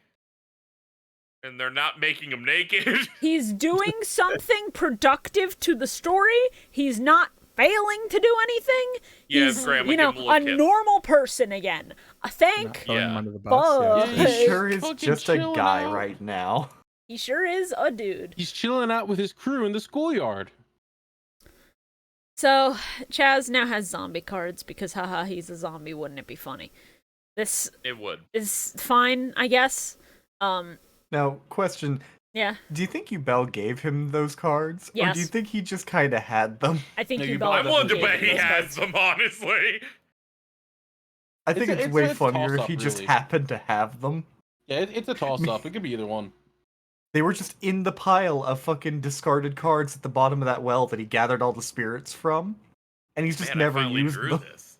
And they're not making him naked. He's doing something productive to the story. He's not failing to do anything. Yeah, He's, Grandma, you know, give him a little a kiss. normal person again. Thank Throwing him Yeah. under the bus. fuck. Yeah. He sure is fucking just a chilling guy out. right now. He sure is a dude. He's chilling out with his crew in the schoolyard. So, Chaz now has zombie cards because, haha, he's a zombie. Wouldn't it be funny? This It would. is fine, I guess. Now, question. Yeah, Do you think Yubel gave him those cards? Or Yes. do you think he just kind of had them? I think No, you you both. I'm willing to gave bet he those has cards. them, honestly. I think it's It's way a funnier if toss-up, he just really. happened to have them. Yeah, it's a toss-up. It could be either one. They were just in the pile of fucking discarded cards at the bottom of that well that he gathered all the spirits from. And he's just Man, I never finally used drew them. this.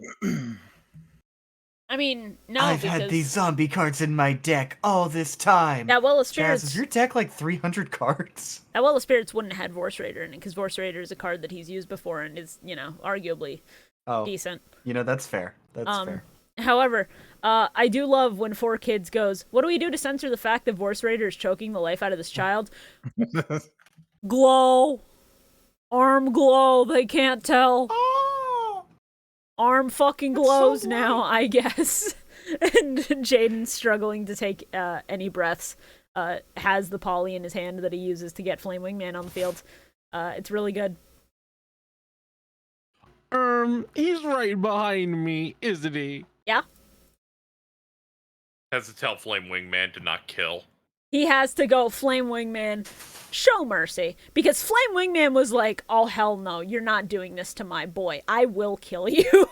I mean, no, I've because had these zombie cards in my deck all this time. that well of Jazz, spirits. is your deck like 300 cards? That well of spirits wouldn't have had Vorse Raider in it because Vorse Raider is a card that he's used before and is, you know, arguably Oh, decent. you know, that's fair. That's fair. However, I do love when 4Kids goes, what do we do to censor the fact that Vorse Raider is choking the life out of this child? Glow. Arm glow. They can't tell. Arm fucking glows now, I guess. And Jaden, struggling to take any breaths, has the poly in his hand that he uses to get Flame Wingman on the field. It's really good. He's right behind me, isn't he? Yeah. Has to tell Flame Wingman to not kill. He has to go Flame Wingman, show mercy. Because Flame Wingman was like, oh hell no, you're not doing this to my boy. I will kill you.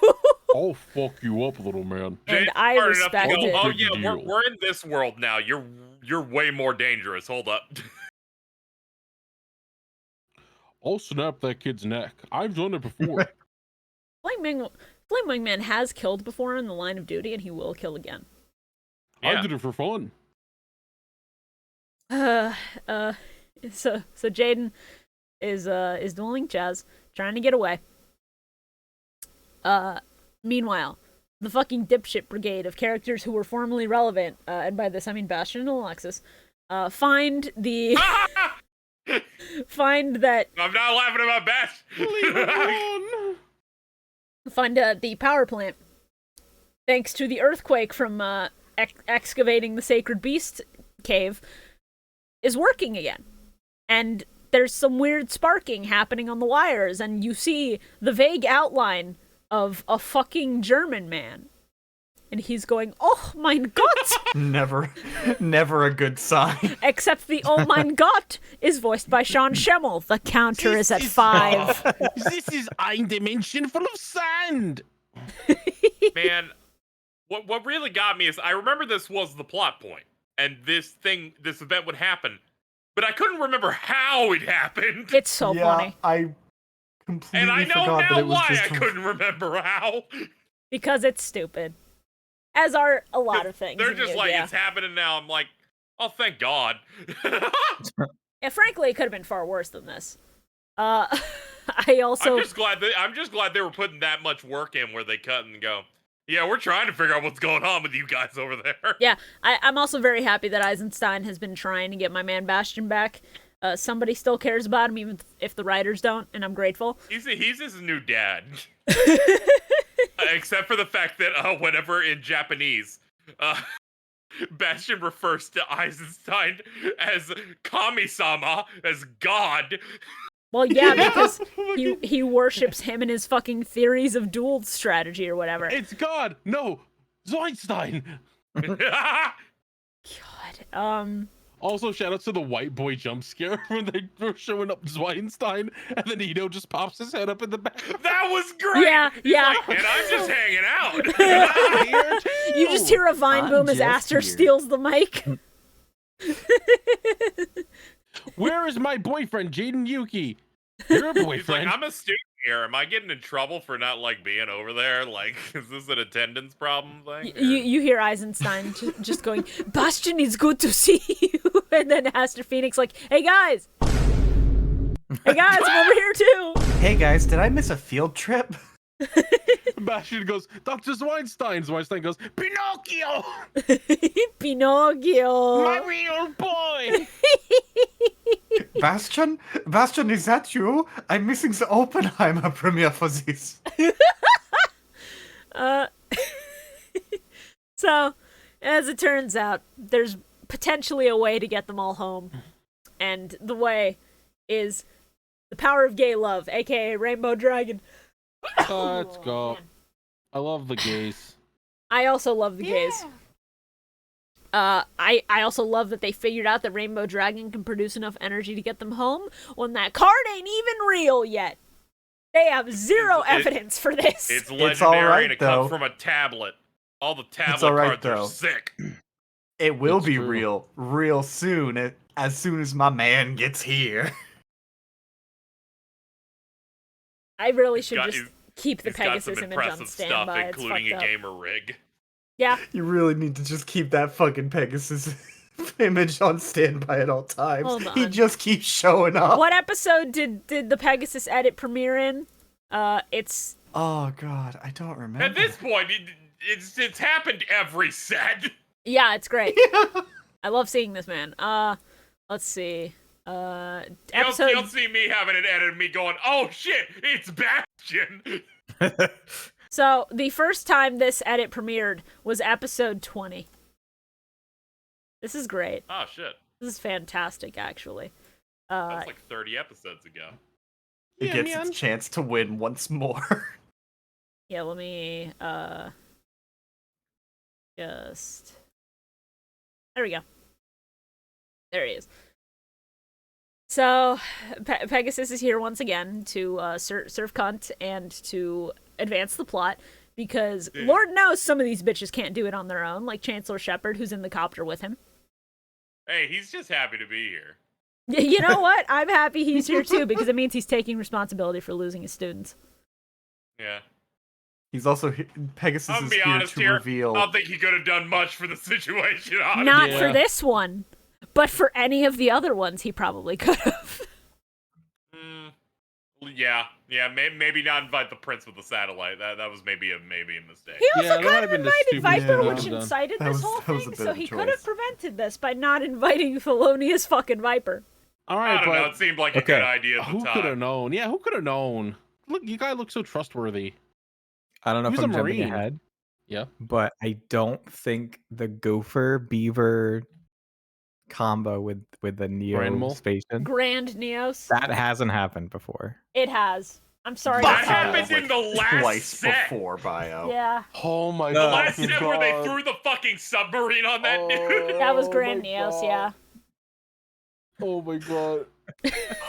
I'll fuck you up, little man. And Jade's I smart enough to respect go, it. oh Big yeah, deal. we're in this world now. You're way more dangerous. Hold up. I'll snap that kid's neck. I've done it before. Flame Wingman has killed before in the line of duty, and he will kill again. Yeah. I did it for fun. So Jaden is dueling Chaz, trying to get away. Meanwhile, the fucking dipshit brigade of characters who were formerly relevant, and by this I mean Bastion and Alexis, find that I'm not laughing about Bash. Leave it alone. find the power plant, thanks to the earthquake from excavating the Sacred Beast cave, is working again. And there's some weird sparking happening on the wires, and you see the vague outline of a fucking German man. And he's going, oh mein Gott! Never a good sign. Except the oh mein Gott is voiced by Sean Schemmel. The counter is at 5. This is ein dimension full of sand. Man, what really got me is I remember this was the plot point, and this event would happen, but I couldn't remember how it happened. It's so funny. I completely And I know forgot that now it was why just I couldn't remember how. Because it's stupid. As are a lot of things. They're in just Yu, like, yeah. it's happening now. I'm like, oh, thank God. Yeah, frankly, it could have been far worse than this. I also... I'm just glad they were putting that much work in where they cut and go, yeah, we're trying to figure out what's going on with you guys over there. Yeah, I'm also very happy that Eisenstein has been trying to get my man Bastion back. Somebody still cares about him, even if the writers don't, and I'm grateful. He's his new dad. Except for the fact that whenever in Japanese, Bastion refers to Eisenstein as Kami-sama, as God. Well, yeah, because he worships him and his fucking theories of duel strategy or whatever. It's God. No, Zoidstein. God. Also, shout out to the white boy jump scare when they were showing up Zweinstein, and then Ito just pops his head up in the back. That was great. Yeah, yeah. And I'm just hanging out. You just hear a vine I'm boom as just Aster here. steals the mic. Where is my boyfriend, Jaden Yuki? Your He's like, boyfriend. I'm a student here. Am I getting in trouble for not being over there? Like, is this an attendance problem thing? You hear Eisenstein just going, Bastion, it's good to see you. And then Aster Phoenix like, hey guys, I'm over here too. Hey guys, did I miss a field trip? Bastion goes, Dr. Zweinstein. Zweinstein goes, Pinocchio, Pinocchio. my real boy. Bastion? Bastion, is that you? I'm missing the Oppenheimer premiere for this. So, as it turns out, there's potentially a way to get them all home. And the way is the power of gay love, aka Rainbow Dragon. Let's go. Man. I love the gays. I also love the gays. I also love that they figured out that Rainbow Dragon can produce enough energy to get them home when that card ain't even real yet. They have zero evidence for this. It's legendary alright, and it though. comes from a tablet. All the tablet alright, cards are though. sick. It will It's be true. real soon, as soon as my man gets here. I really should got- just keep the He's got some Pegasus image on impressive stuff, standby. It's including a fucked up. gamer rig. Yeah, You really need to just keep that fucking Pegasus image on standby at all times. Hold He on. just keeps showing up. what episode did the Pegasus edit premiere in? It's Oh god, I don't remember. At this point, it's happened every set. yeah, it's great. Yeah. I love seeing this man. Let's see. You Episode. don't see me having it edited, me going, oh shit, it's Bastion. So the first time this edit premiered was episode 20. This is great. Oh shit, This is fantastic, actually. that's like 30 episodes ago. It Yeah, gets man. its chance to win once more. Yeah, let me just there we go. There he is. So Pegasus is here once again to serve cunt and to advance the plot because Yeah. Lord knows some of these bitches can't do it on their own, like Chancellor Shepard, who's in the copter with him. Hey, he's just happy to be here. You know what? I'm happy he's here too because it means he's taking responsibility for losing his students. Yeah. He's also Pegasus I'm gonna is be here honest to here. reveal. I don't think he could have done much for the situation. Honestly. Not Yeah. for this one, but for any of the other ones, he probably could have. Mm, yeah. Maybe not invite the prince with the satellite. That was maybe a mistake. He also Yeah, that might kind have of been the invited stupidest Viper, thing which I've done. incited That this was- whole that was thing, a bit so of a he could have choice. prevented this by not inviting Thelonious fucking Viper. All I right, don't know. but It seemed like a Okay. good idea at the who could have time. known? Yeah, who could have known? Look, you guys look so trustworthy. I don't know He if was I'm a jumping Marine. ahead, Yeah. but I don't think the gopher beaver combo with the Neo Granimal? Spacian Grand Neos. that hasn't happened before. It has. I'm sorry. That to tell happened you. in the last twice set. before Bio. Yeah, Oh my The Last fucking set where they God. threw the fucking submarine on that dude. Oh that was Grand my Neos. God. Yeah. Oh my god.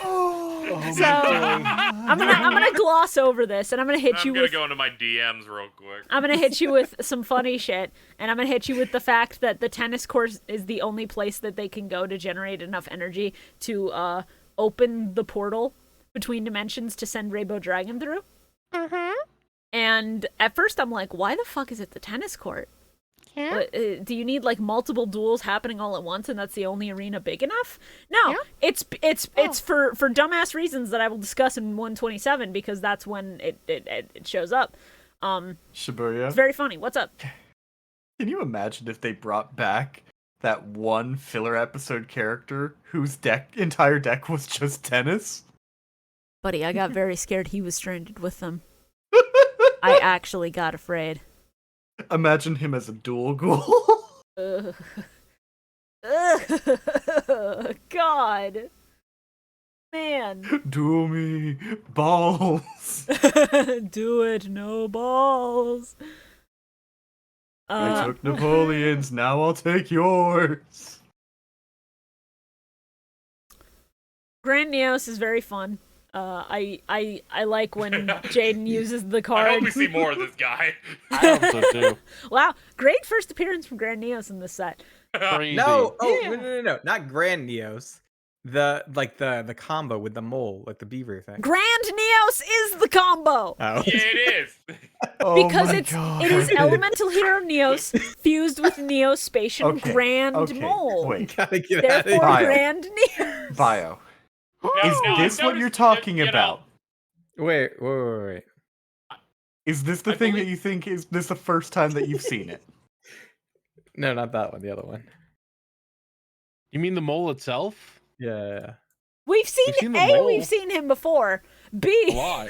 Oh So I'm gonna gloss over this, and I'm gonna hit I'm you gonna with. go into my DMs real quick. I'm gonna hit you with some funny shit, and I'm gonna hit you with the fact that the tennis court is the only place that they can go to generate enough energy to open the portal between dimensions to send Rainbow Dragon through. And at first I'm like, why the fuck is it the tennis court? Do you need like multiple duels happening all at once and that's the only arena big enough? No, it's for dumbass reasons that I will discuss in 127 because that's when it shows up. Shibuya, It's very funny. What's up? can you imagine if they brought back that one filler episode character whose entire deck was just tennis? Buddy, I got very scared he was stranded with them. I actually got afraid. Imagine him as a dual ghoul. Ugh. Ugh. God. Man. Duel me, balls. Do it, no balls. I took Napoleon's, now I'll take yours. Grand Neos is very fun. I like when Jaden uses the card. I hope we see more of this guy. I hope so too. Wow, great first appearance from Grand Neos in this set. Crazy. No, no, not Grand Neos. The combo with the mole, like the beaver thing. Grand Neos is the combo Oh. Yeah, it is. Oh because my it God. is Elemental Hero Neos fused with Neo Spacian Okay, Grand okay, Mole. wait. Gotta get out of Therefore, Bio. Grand Neos. Bio. Now- Is now, I've this what noticed you're that, talking you know, about? here. Wait. Is this the I thing that believe- you think is this the first time that you've seen it? No, not that one. The other one. You mean the mole itself? Yeah. We've seen the A, mole. we've seen him before. A B, lot.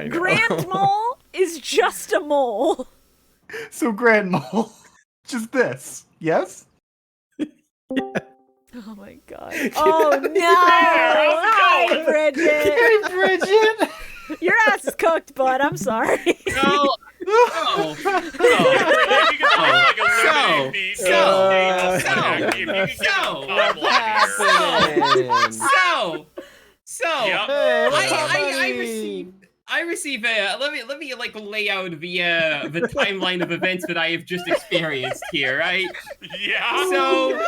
Grand Mole is just a mole. So Grand Mole, just this, yes? Oh my god. Oh no! Hi, Bridget! Hey, Bridget! Your ass is cooked, bud. I'm sorry. No. Oh. If you could find, like, eliminate the game so- snack, if you could give us a so- timeline here. So, Yep. I receive a let me like lay out the timeline of events that I have just experienced here, right? Yeah. So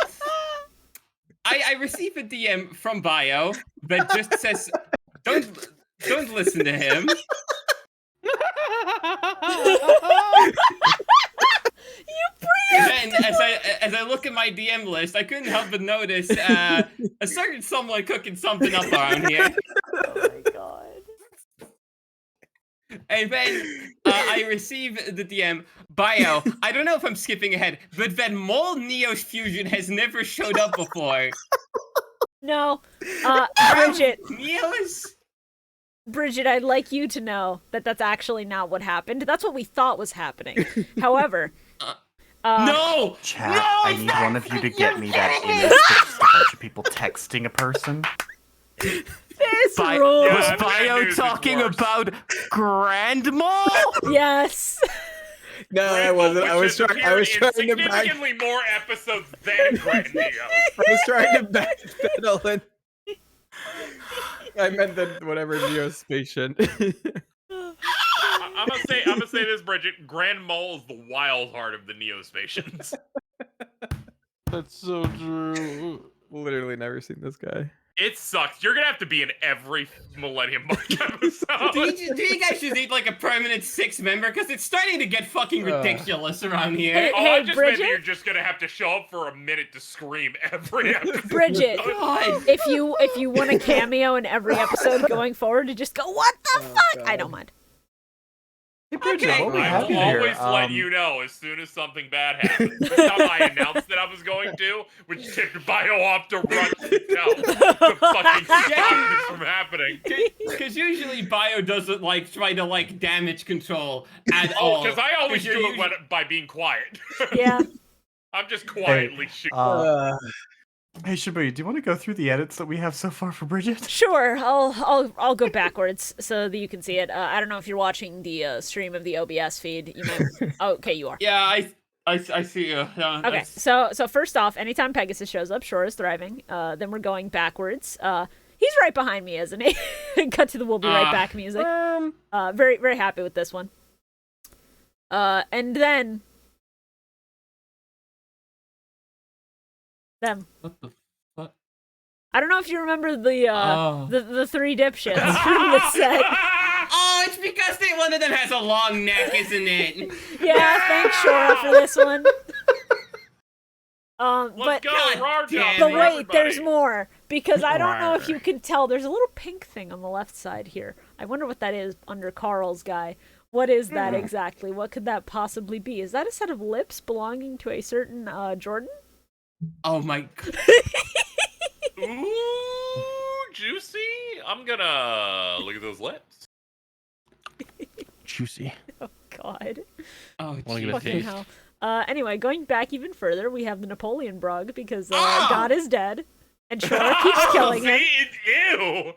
I receive a DM from Bio that just says don't listen to him. And then as I look at my DM list, I couldn't help but notice a certain someone cooking something up around here. Oh my god. And then I receive the DM, Bio, I don't know if I'm skipping ahead, but that mole Neo's fusion has never showed up before. No. Bridget, Neo's? I'd like you to know that that's actually not what happened. That's what we thought was happening. However, No! Chat, No, I it's need not one of you to get me that fucking image that's just a bunch of people texting a person. this Bio, rule. Yeah, was that Bio news is talking worse. about Grand Mole? Yes. No, I wasn't. I was Which trying. has I was appeared trying in to back. significantly more episodes than Grand Neo. I was trying to backpedal and I meant the whatever Neo Spacian. I'm gonna say this, Bridget. Grand Mole is the wild heart of the Neo Spacians. That's so true. Literally never seen this guy. It sucks. You're gonna have to be in every Millennium Mark episode. Do you guys just need like a permanent 6 member? Because it's starting to get fucking ridiculous around here. Hey, Oh, I just meant Bridget? that you're just gonna have to show up for a minute to scream every episode. Bridget, God. if you want a cameo in every episode going forward to just go, what the fuck? I don't mind. Hey, Bridget, Okay. what we I have will here? always let you know as soon as something bad happens. The time I announced that I was going to, which tipped Bio off to run to fucking stop this from happening. Because usually Bio doesn't like try to like damage control at Oh, all. because I always 'Cause do you're it by being quiet. Yeah. I'm just quietly shooting. Hey, Shibuya, do you want to go through the edits that we have so far for Bridget? Sure, I'll go backwards so that you can see it. I don't know if you're watching the stream of the OBS feed. You might. Oh, okay, you are. Yeah, I see you. Okay, so first off, anytime Pegasus shows up, Shorah is thriving. Then we're going backwards. He's right behind me, isn't he? Cut to the "We'll be right back" music. Very very happy with this one. And then them. What the fuck? I don't know if you remember the Oh. the 3 dipshits from the set. Oh, it's because one of them has a long neck, isn't it? Yeah, thanks Shorah for this one. Let's But go, God Rar damn Jump but for wait, everybody. there's more because I don't know if you can tell. There's a little pink thing on the left side here. I wonder what that is under Carl's guy. What is that exactly? What could that possibly be? Is that a set of lips belonging to a certain Jordan? Oh my god. Ooh, juicy. I'm gonna look at those lips. Juicy. Oh God. Oh, Wanna get a Fucking taste? hell. Anyway, going back even further, we have the Napoleon Brug because Oh! God is dead, and Shorah keeps killing him. Ew.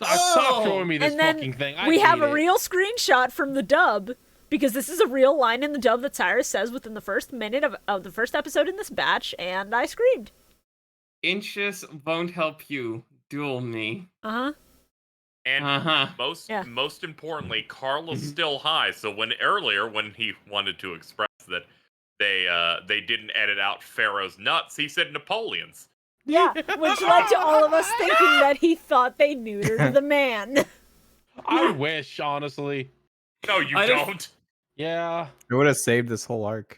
Stop showing me this And then fucking thing. I we have hate a it. real screenshot from the dub because this is a real line in the dub that Cyrus says within the first minute of the first episode in this batch, and I screamed. Inches won't help you. Duel me. Uh-huh. And Yeah. most importantly, Carl is still high. So when he wanted to express that they didn't edit out Pharaoh's nuts, he said Napoleon's. Yeah, which led to all of us thinking that he thought they neutered the man. I wish, honestly. No, you I don't- don't. Yeah. It would have saved this whole arc.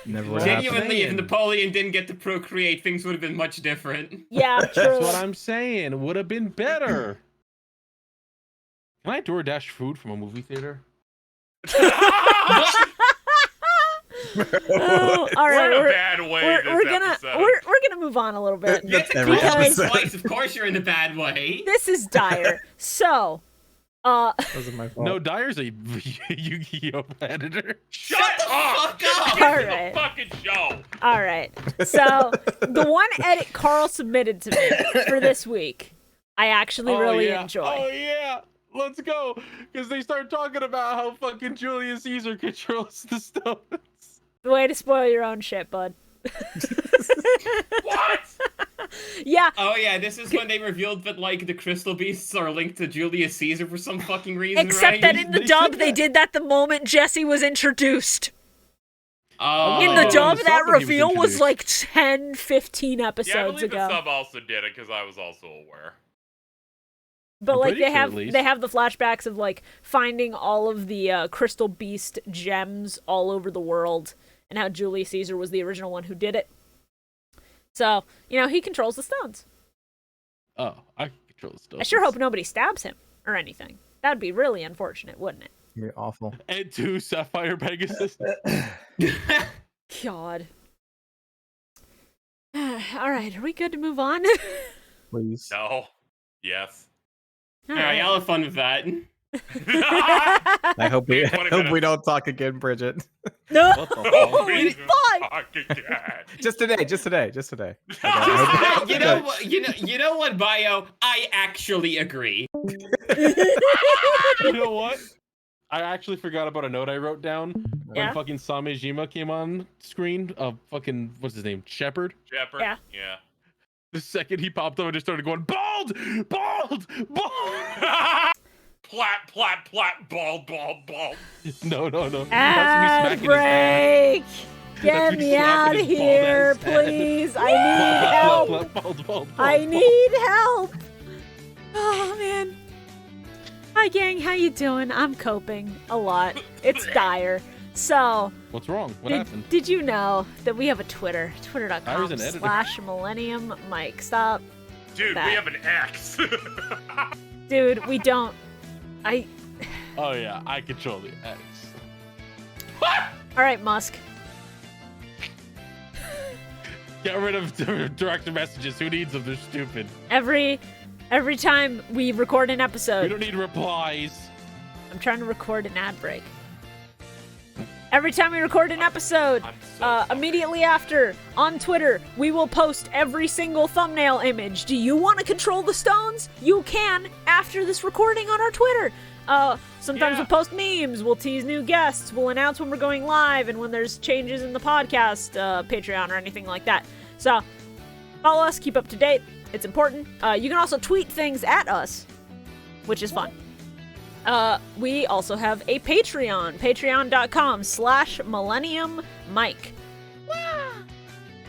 Never would have happened. Genuinely, if saying. Napoleon didn't get to procreate, things would have been much different. Yeah, That's true. what I'm saying. Would have been better. Can I DoorDash food from a movie theater? Oh, all right, We're in a bad way we're this gonna episode. we're gonna move on a little bit. That's every Because- episode. Twice, of course you're in a bad way. This is dire. So, Wasn't my fault. No, Dyer's a Yu-Gi-Oh editor. Shut the up! fuck up! Get All to right. the fucking show. all right. So, the one edit Carl submitted to me for this week, I actually really enjoy. Oh yeah, let's go. Because they start talking about how fucking Julius Caesar controls the stones. Way to spoil your own shit, bud. What? Yeah, Oh yeah, this is when they revealed that like the crystal beasts are linked to Julius Caesar for some fucking reason, except right? that in the They dub said they that. did that the moment Jesse was introduced. Oh. In the in dub, the that sub when he was reveal was introduced. like 10, 15 Yeah, I episodes believe ago. the sub also did it because I was also aware. But I'm like pretty they sure, have at least. they have the flashbacks of like finding all of the crystal beast gems all over the world and how Julius Caesar was the original one who did it. So, he controls the stones. Oh, I can control the stones. I sure hope nobody stabs him or anything. That'd be really unfortunate, wouldn't it? You're awful. And 2 Sapphire Pegasus. God. All right, are we good to move on? Please. No. Yes. All Alright, y'all have fun with that. I hope we 20 hope we minutes. don't talk again, Bridget. No, What the fuck? he's fine. Fucking God. Just today. You know what, Bio? I actually agree. You know what? I actually forgot about a note I wrote down Yeah? when fucking Samejima came on screen. Fucking, what's his name? Shepherd? Shepard? Yeah. Yeah. The second he popped up, I just started going, bald! Bald! Bald! Plat, plat, plat, bald, bald, bald. No. Ad break. Get me out of here, please. I need help. I need help. Oh man. Hi gang, how you doing? I'm coping a lot. It's dire. So, What's wrong? What happened? did you know that we have a Twitter? I was an editor. Twitter.com/Millennium Mike. Stop. Dude, That. we have an X. Dude, we don't. Oh yeah, I control the X. All right, Musk. Get rid of direct messages. Who needs them? They're stupid. Every time we record an We episode, don't need replies. I'm trying to record an ad break. Every time we record an episode, I'm so sorry. immediately after, on Twitter, we will post every single thumbnail image. Do you want to control the stones? You can after this recording on our Twitter. Sometimes Yeah. we'll post memes, we'll tease new guests, we'll announce when we're going live and when there's changes in the podcast, Patreon or anything like that. So, follow us, keep up to date. It's important. You can also tweet things at us, which is fun. We also have a Patreon, patreon.com/MillenniumMike.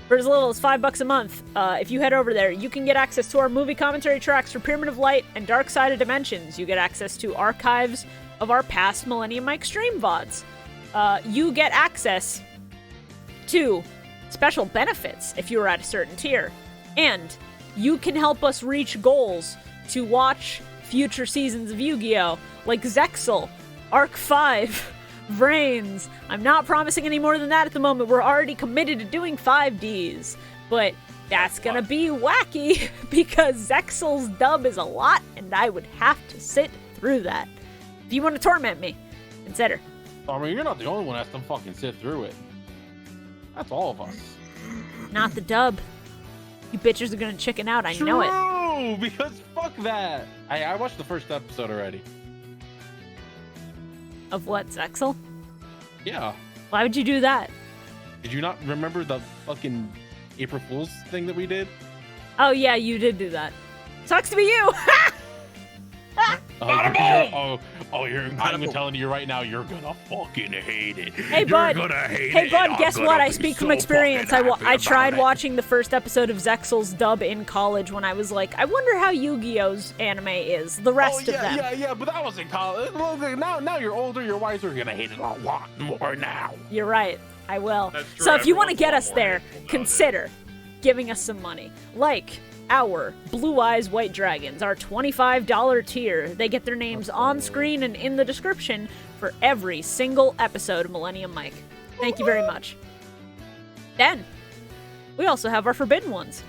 For as little as $5 a month, if you head over there, you can get access to our movie commentary tracks for Pyramid of Light and Dark Side of Dimensions. You get access to archives of our past Millennium Mike stream VODs. You get access to special benefits if you are at a certain tier. And you can help us reach goals to watch future seasons of Yu-Gi-Oh! Like Zexal, Arc 5, Vrains. I'm not promising any more than that at the moment. We're already committed to doing 5Ds. But that's gonna be wacky because Zexal's dub is a lot and I would have to sit through that. If you want to torment me, consider. I mean, you're not the only one that has to fucking sit through it. That's all of us. Not the dub. You bitches are gonna chicken out, I know it. True, because fuck that. I watched the first episode already. Of what, Zexal? Yeah. Why would you do that? Did you not remember the fucking April Fool's thing that we did? Oh yeah, you did do that. Sucks to be you! I'm telling you right now, you're gonna fucking hate it. Hey, You're bud. gonna hate Hey it, bud, and guess I'm what? gonna I be speak so from experience. fucking I happy tried about it. watching the first episode of Zexal's dub in college when I was like, I wonder how Yu-Gi-Oh's anime is. The rest of them. Yeah, but that was in college. Now you're older, you're wiser, you're gonna hate it a lot more now. You're right. I will. That's true. So if you want to Everyone's get a us lot more there, hateful nowadays. consider giving us some money. Like our Blue Eyes White Dragons, our $25 tier. They get their names on screen and in the description for every single episode of Millennium Mike. Thank you very much. Then, we also have our forbidden ones,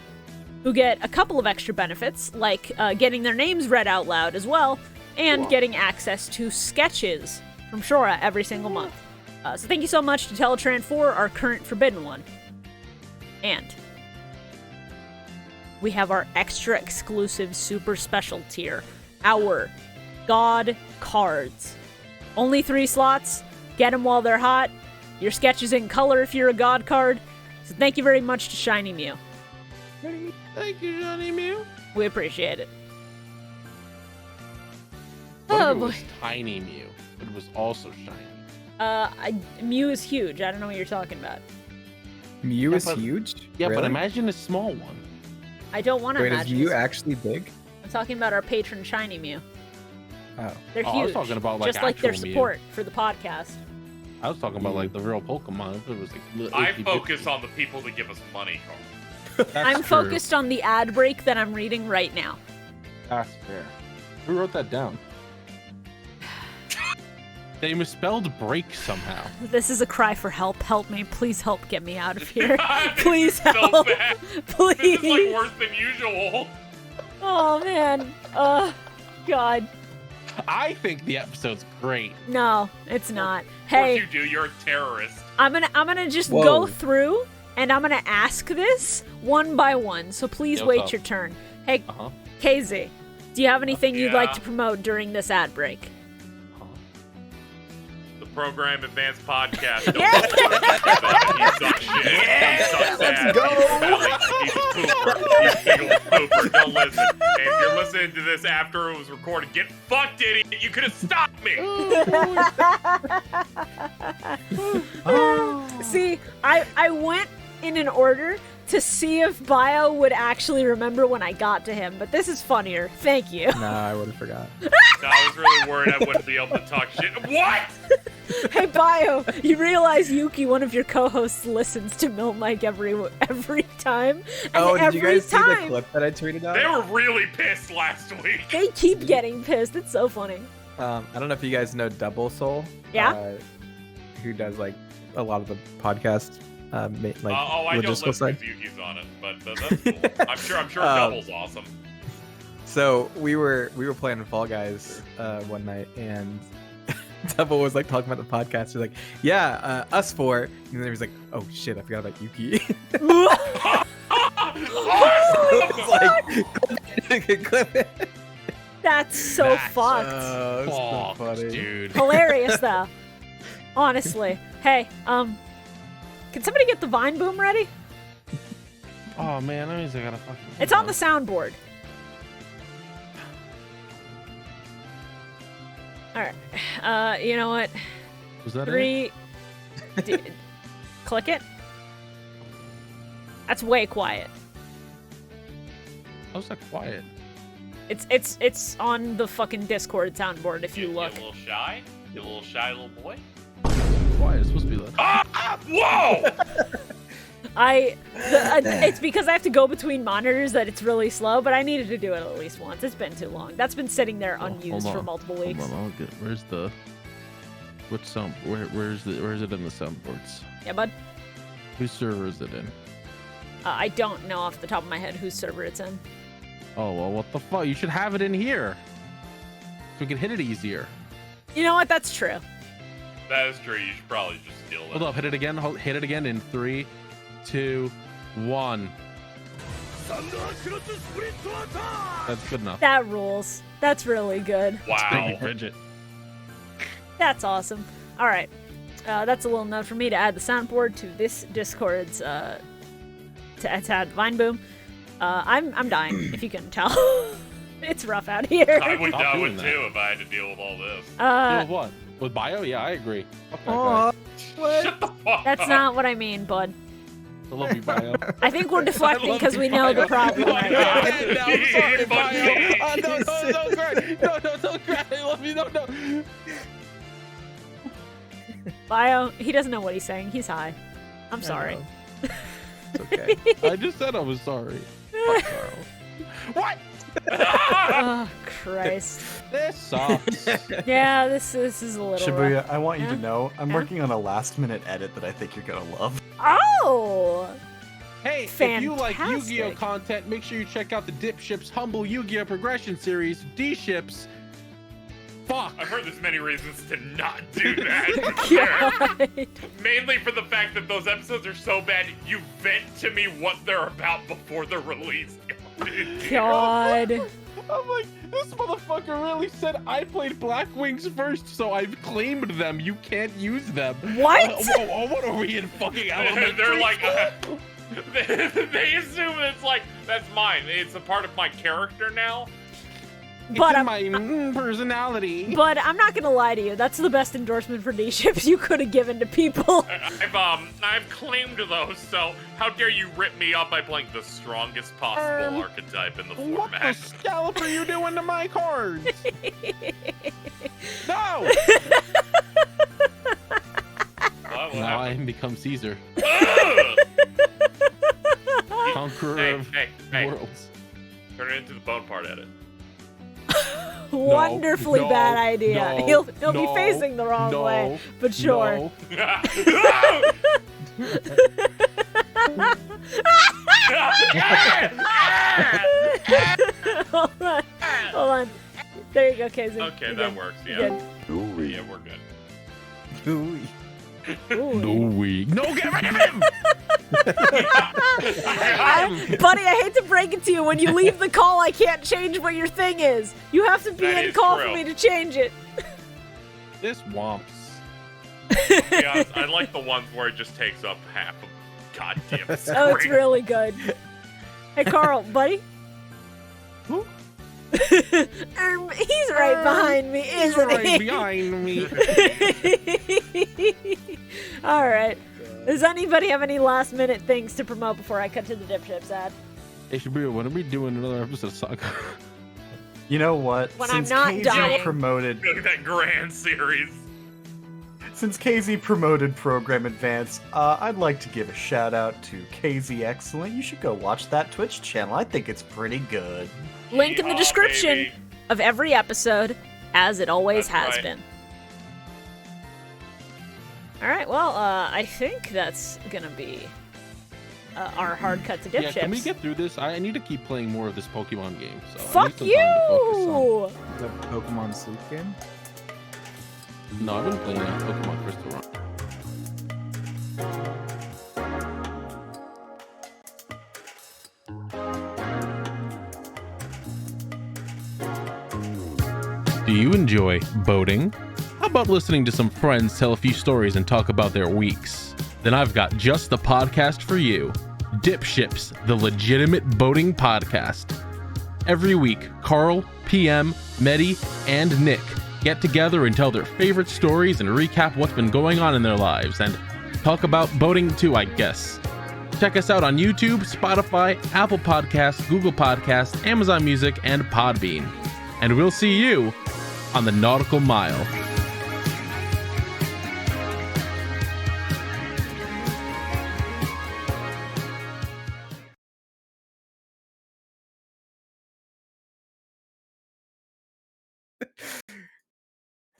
who get a couple of extra benefits, like getting their names read out loud as well, and getting access to sketches from Shorah every single month. So thank you so much to Teletraan for our current forbidden one. And we have our extra exclusive super special tier, our God cards. Only 3 slots. Get them while they're hot. Your sketch is in color if you're a God card. So thank you very much to ShinyMew. Thank you, ShinyMew. We appreciate it. What if Oh it boy. was Tiny Mew, but it was also shiny? Mew is huge. I don't know what you're talking about. Mew Yeah, is but- huge? Yeah, but Really? imagine a small one. I don't want to Wait, is imagine. Mew this. actually big? I'm talking about our patron ShinyMew. Oh. They're Oh, huge. I was talking about, like, just like their actual Mew. support for the podcast. I was talking about like the real Pokemon. It was like I itty bitty. focus on the people that give us money, Carl. That's I'm true. focused on the ad break that I'm reading right now. That's fair. Who wrote that down? They misspelled break somehow. This is a cry for help. Help me. Please help get me out of here. God, this Please is so help. bad. Please. This is like worse than usual. Oh man. God. I think the episode's great. No, it's not. Of course Hey, you do. You're a terrorist. I'm gonna just Whoa. go through and I'm gonna ask this one by one. So please Yo, wait tough. your turn. Hey, Uh-huh. KZ, do you have anything you'd like Yeah. to promote during this ad break? The Program Advanced Podcast. Don't Yeah. listen to him. He sucks shit. He sucks ass. He's a pooper. He's a big old pooper. Don't listen. And if you're listening to this after it was recorded, get fucked, idiot. You could have stopped me. See, I went in an order to see if Bio would actually remember when I got to him, but this is funnier. Thank you. Nah, I would have forgot. I was really worried I wouldn't be able to talk shit. What? Hey Bio, you realize Yuki, one of your co-hosts, listens to Mill Mike every time, and Oh, did every you guys see time the clip that I tweeted out? They were really pissed last week. they keep getting pissed. It's so funny. I don't know if you guys know Double Soul. Yeah? Who does like a lot of the podcast, like I don't logistical listen side. to Yuki's on it, but that's cool. I'm sure Double's awesome. So we were playing Fall Guys one night, and Double was like talking about the podcast. He's like, "Yeah, us four," and then he was like, "Oh shit, I forgot about Yuki." It's like, clip it. That's so fucked. Oh, it's so Fuck, funny. dude. Hilarious though. Honestly. Hey, can somebody get the Vine Boom ready? Oh man, that means I gotta fucking. It's on the soundboard. Alright. You know what? Was that it? 3. Click it. That's way quiet. How's that quiet? It's on the fucking Discord soundboard if you look. You a little shy? You a little shy little boy? Quiet. It's supposed to be like. Whoa! It's because I have to go between monitors that it's really slow, but I needed to do it at least once. It's been too long. That's been sitting there unused for multiple weeks. Hold on, I'll get. Where's the? What sound? Where is it in the soundboards? Yeah, bud. Whose server is it in? I don't know off the top of my head whose server it's in. Oh well, what the fuck? You should have it in here, so we can hit it easier. You know what? That's true. That is true. You should probably just steal it. Hold up, hit it again. Hit it again in 3, 2, 1. That's good enough. That rules. That's really good. Wow. Bridget. That's awesome. All right. That's a little note for me to add the soundboard to this Discord's to add Vine Boom. I'm dying, if you can tell. It's rough out here. I would Stop too doing that. if I had to deal with all this. With what? With Bio? Yeah, I agree. Fuck that guy. Shut the fuck That's up. not what I mean, bud. I love you, Bio. I think we're deflecting because we know the problem right now. No, I'm sorry, Fuck Bio. me. No, don't cry. No, don't cry. I love you. No. Bio, he doesn't know what he's saying. He's high. I'm sorry. It's okay. I just said I was sorry. Fuck Carl. What? Oh, Christ. This sucks. Yeah, this is a little Shibuya, rough. I want you Yeah? to know I'm Yeah? working on a last-minute edit that I think you're gonna love. Oh! Hey, if you like Yu-Gi-Oh Fantastic. content, make sure you check out the Dipships Humble Yu-Gi-Oh Progression Series, D-Ships. Fuck. I've heard there's many reasons to not do that. God. Mainly for the fact that those episodes are so bad, you vent to me what they're about before they're released. God. I'm like, this motherfucker really said I played Black Wings first, so I've claimed them. You can't use them. What? What are we in fucking elementary They're like, school? they assume it's like, that's mine. It's a part of my character now. But it's I'm, in my personality. but I'm not gonna lie to you. That's the best endorsement for D-Ships you could have given to people. I've claimed those, so how dare you rip me up by playing the strongest possible archetype in the What the format? scallop are you doing to my cards? No! Now I am become Caesar, conqueror of hey, worlds. turn it into the bone part edit. Wonderfully no, bad idea. no, He'll be no, facing the wrong way, no, but sure. no. Hold on. Hold on. There you go, Kazin. Okay, You're that good. works. You're Yeah. good. Yeah, we're good. Ooh. No, get rid of him! Buddy, I hate to break it to you. When you leave the call, I can't change what your thing is. You have to be That in is call true. for me to change it. This womps. Yeah, I like the ones where it just takes up half of goddamn screen. Oh, it's really good. Hey, Carl, buddy. Who? He's right behind me, isn't Right he? behind me. All right. Does anybody have any last-minute things to promote before I cut to the Dipships ad? Hey, Shibuya, when are we doing another episode of Saga? You know what? When I'm Since not KZ dying. promoted That grand series. Since KZ promoted Program Advance, I'd like to give a shout out to KZ Excellent. You should go watch that Twitch channel. I think it's pretty good. Link in the Yeehaw, description baby. of every episode, as it always That's has right. been. All right, well, I think that's gonna be our hard cut to Yeah, Dipships. can we get through this? I need to keep playing more of this Pokemon game. So I Fuck need some time to focus you! The Pokemon Sleep game. on- No, I've been playing Pokemon Crystal Run. Do you enjoy boating? How about listening to some friends tell a few stories and talk about their weeks? Then I've got just the podcast for you. Dipships, the legitimate boating podcast. Every week, Carl, PM, Medi, and Nick get together and tell their favorite stories and recap what's been going on in their lives and talk about boating too, I guess. Check us out on YouTube, Spotify, Apple Podcasts, Google Podcasts, Amazon Music, and Podbean. And we'll see you on the Nautical Mile.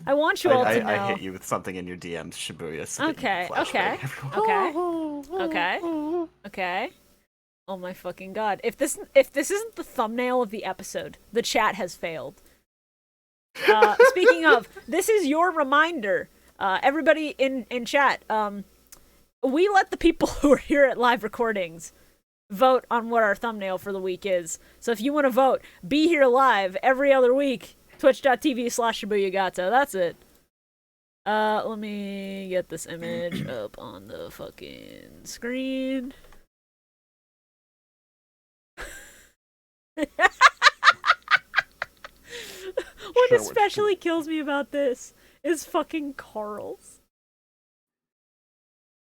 I want you all to know. I hit you with something in your DMs, Shibuya. So that you Okay, can flashbang okay, everyone. okay. Oh my fucking god! If this isn't the thumbnail of the episode, the chat has failed. Speaking of, this is your reminder, everybody in chat. We let the people who are here at live recordings vote on what our thumbnail for the week is. So if you want to vote, be here live every other week. Twitch.tv/ShibuyaGato. That's it. Let me get this image up on the fucking screen. What especially kills me about this is fucking Carl's.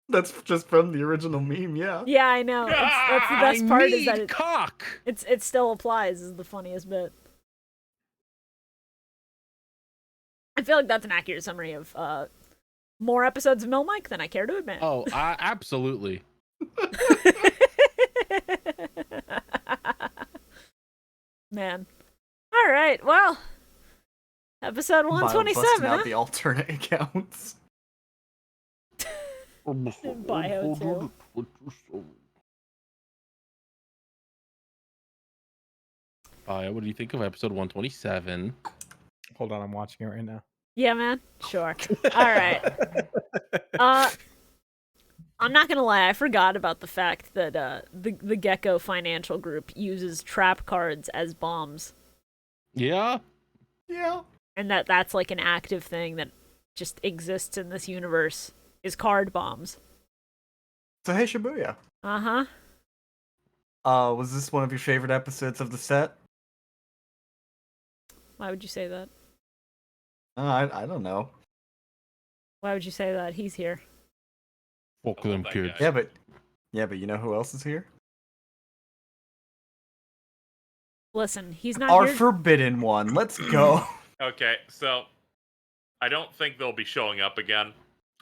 That's just from the original meme, yeah. Yeah, I know. That's the best part is that cock. it still applies is the funniest bit. I feel like that's an accurate summary of more episodes of Mill Mike than I care to admit. Oh, absolutely. Man. All right. right. Well, episode Bio busting 127. out Huh? the alternate accounts. Bio too. What do you think of episode 127? Hold on, I'm watching it right now. Yeah, man. Sure. All right. I'm not gonna lie. I forgot about the fact that the Gecko Financial Group uses trap cards as bombs, Yeah. Yeah. and that's like an active thing that just exists in this universe. Is card bombs. So hey, Shibuya. Uh-huh. Was this one of your favorite episodes of the set? Why would you say that? I don't know. Why would you say that? He's here. Fuck them that kids. guy. Yeah, but you know who else is here? Listen, he's not Our here. forbidden one. Let's go. Okay, so I don't think they'll be showing up again.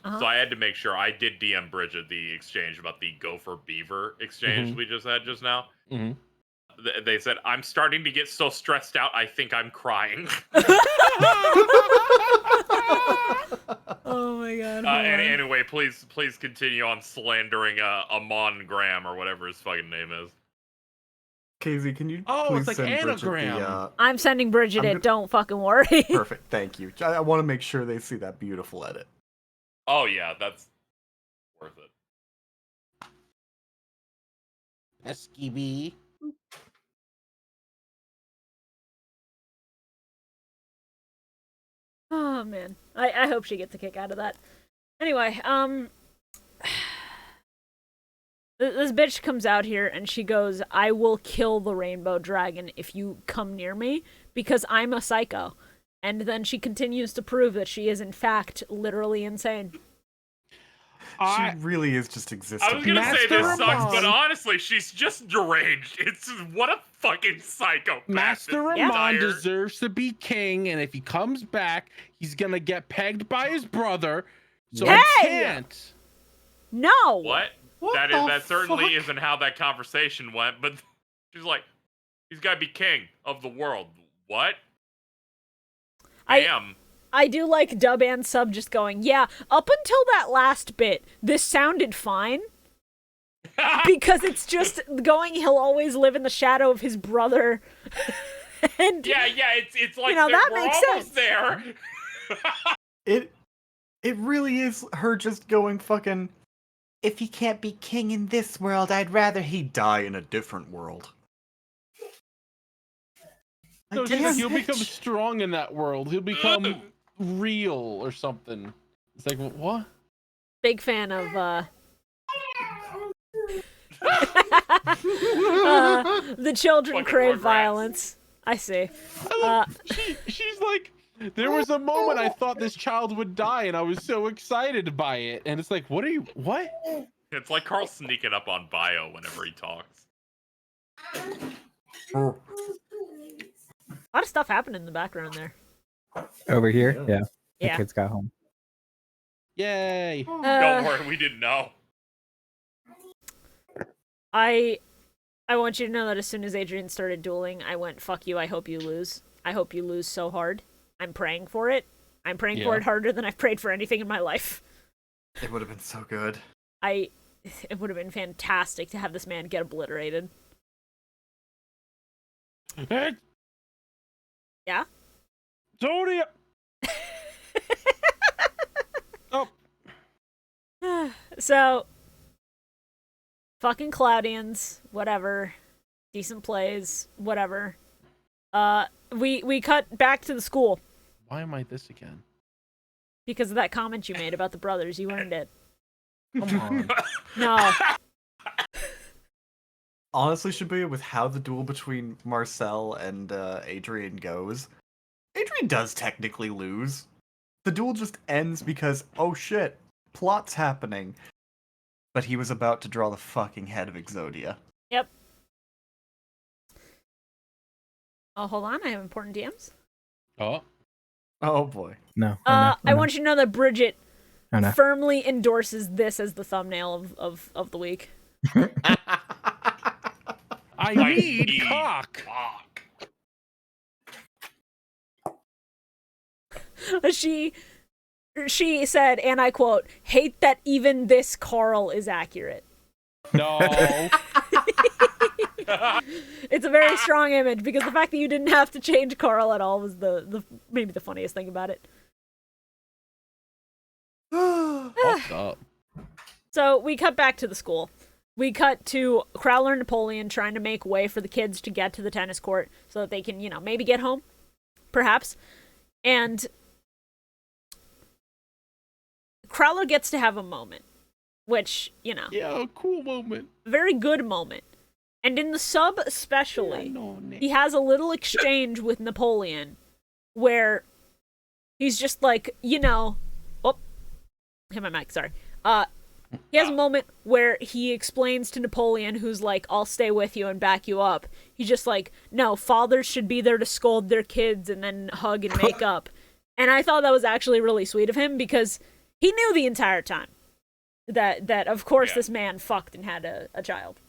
Uh-huh. So I had to make sure. I did DM Bridget the exchange about the Gopher Beaver exchange Mhm. we just had just now. Mhm. They said, I'm starting to get so stressed out, I think I'm crying. Oh my god. Anyway, please continue on slandering Amon Graham or whatever his fucking name is. Casey, can you Oh, please it's like send Bridget anagram. I'm sending Bridget I'm it. gonna- Don't fucking worry. Perfect, thank you. I want to make sure they see that beautiful edit. Oh yeah, that's worth it. SKB. Oh man, I hope she gets a kick out of that. Anyway, this bitch comes out here and she goes, "I will kill the rainbow dragon if you come near me because I'm a psycho." And then she continues to prove that she is in fact literally insane. She really is just existing. I was gonna say Master this sucks, Ramon. but honestly, she's just deranged. It's what a fucking psychopath. Master this Ramon entire- deserves to be king, and if he comes back, he's gonna get pegged by his brother. So Hey! he can't. No. What? What That the certainly fuck? isn't how that conversation went. But she's like, he's got to be king of the world. What? Damn. I do like dub and sub just going, yeah, up until that last bit, this sounded fine. Because it's just going, he'll always live in the shadow of his brother. And Yeah, it's like know, that we're makes almost sense. there. It really is her just going fucking. If he can't be king in this world, I'd rather he die in a different world. No, Like, he's like, damn, he'll become bitch. strong in that world. He'll become real or something. It's like, what? big fan of the children Fucking crave Rugrats. violence. I see. I love, she's like, there was a moment I thought this child would die, and I was so excited by it. And it's like, what? It's like Carl sneaking up on Bio whenever he talks. A lot of stuff happened in the background there. Over here? Yeah. The Yeah. kids got home. Yay! Don't worry, we didn't know. I want you to know that as soon as Adrian started dueling, I went, fuck you, I hope you lose. I hope you lose so hard. I'm praying for it. I'm praying for Yeah. it harder than I've prayed for anything in my life. It would have been so good. It would have been fantastic to have this man get obliterated. Hey, Yeah? Tony! Oh, So, fucking Cloudians, whatever. Decent plays, whatever. We cut back to the school why am I this again? because of that comment you made about the brothers. You earned it. Come on. No. Honestly, Shibuya, with how the duel between Marcel and Adrian goes, Adrian does technically lose. The duel just ends because, oh shit, plot's happening. But he was about to draw the fucking head of Exodia. Yep. Oh, hold on. I have important DMs. Oh, Oh boy. No. Oh, no. I want you to know that Bridget Oh, no. firmly endorses this as the thumbnail of the week. I need cock. Fuck. She said, and I quote, "Hate that even this Carl is accurate." No. It's a very strong image because the fact that you didn't have to change Carl at all was the maybe the funniest thing about it. Fucked up. So we cut back to the school. We cut to Crowler and Napoleon trying to make way for the kids to get to the tennis court so that they can, maybe get home, perhaps. And Crowler gets to have a moment, which, Yeah, a cool moment. very good moment. And in the sub especially, he has a little exchange with Napoleon where he's just like, oh, hit my mic, sorry. He has a moment where he explains to Napoleon, who's like, "I'll stay with you and back you up." He's just like, "No, fathers should be there to scold their kids and then hug and make up." And I thought that was actually really sweet of him because he knew the entire time that of course this man fucked and had a child.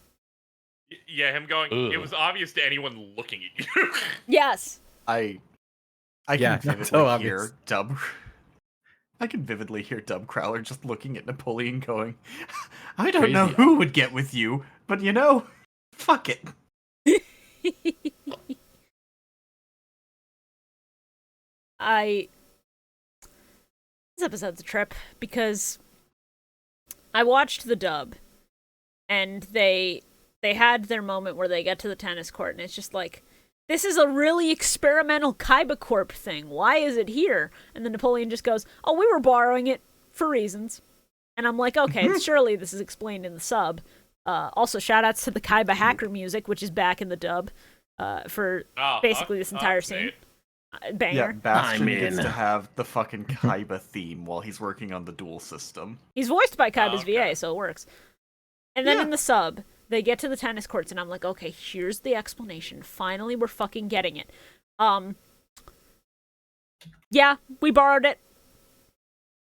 Yeah, him going, Ugh. it was obvious to anyone looking at you. Yes. I Yeah, can that's so vividly obvious. hear Dub. I can vividly hear Dub Crowler just looking at Napoleon going, "I don't know Crazy. who would get with you, but fuck it." This episode's a trip because I watched the dub and they had their moment where they get to the tennis court and it's just like, this is a really experimental Kaiba Corp thing. Why is it here? And then Napoleon just goes, "Oh, we were borrowing it for reasons." And I'm like, okay, surely this is explained in the sub. Also, shoutouts to the Kaiba hacker music, which is back in the dub for basically this entire scene. Banger. Yeah, Bastion I'm gets in. to have the fucking Kaiba theme while he's working on the duel system. He's voiced by Kaiba's okay. VA, so it works. And then in the sub, they get to the tennis courts, and I'm like, okay, here's the explanation. Finally, we're fucking getting it. Yeah, we borrowed it.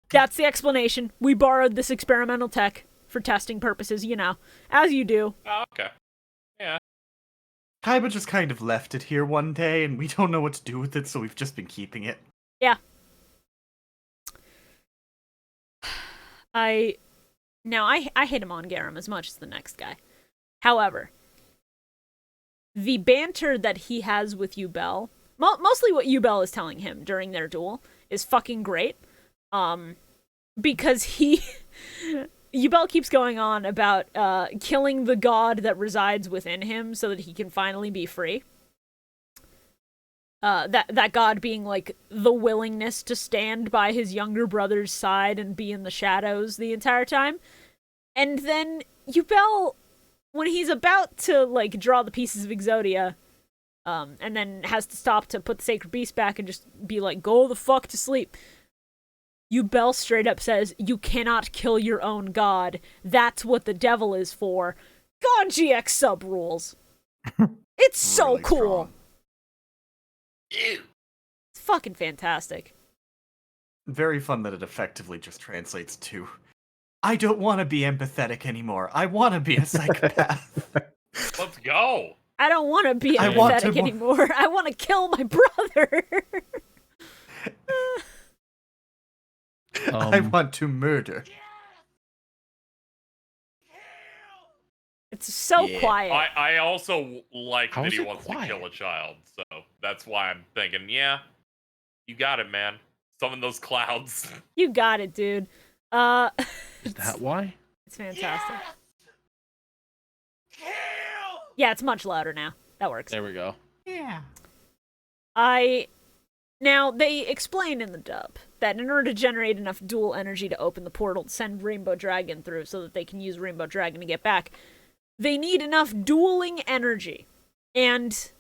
That's the explanation. We borrowed this experimental tech for testing purposes, as you do. Oh, okay. Kaiba just kind of left it here one day, and we don't know what to do with it, so we've just been keeping it. Yeah. I hate him on Garam as much as the next guy. However, the banter that he has with Yubel, mostly what Yubel is telling him during their duel, is fucking great. Because Yubel keeps going on about killing the god that resides within him so that he can finally be free. That god being like the willingness to stand by his younger brother's side and be in the shadows the entire time. And then Yubel, when he's about to like draw the pieces of Exodia, and then has to stop to put the Sacred Beast back and just be like, "Go the fuck to sleep." Yubel straight up says, "You cannot kill your own god. That's what the devil is for." God GX sub rules. It's so Really cool. strong. It's fucking fantastic. Very fun that it effectively just translates to, "I don't want to be empathetic anymore. I want to be a psychopath." Let's go. I don't want to be I want to empathetic anymore. I want to kill my brother. I want to murder. It's so Yeah. quiet. I also like How that is he it wants quiet? to kill a child, so that's why I'm thinking, yeah, you got it, man. Summon those clouds. You got it, dude. Is that why? It's fantastic. Yeah, it's much louder now. That works. There we go. Now, they explain in the dub that in order to generate enough dual energy to open the portal to send Rainbow Dragon through so that they can use Rainbow Dragon to get back, they need enough dueling energy. And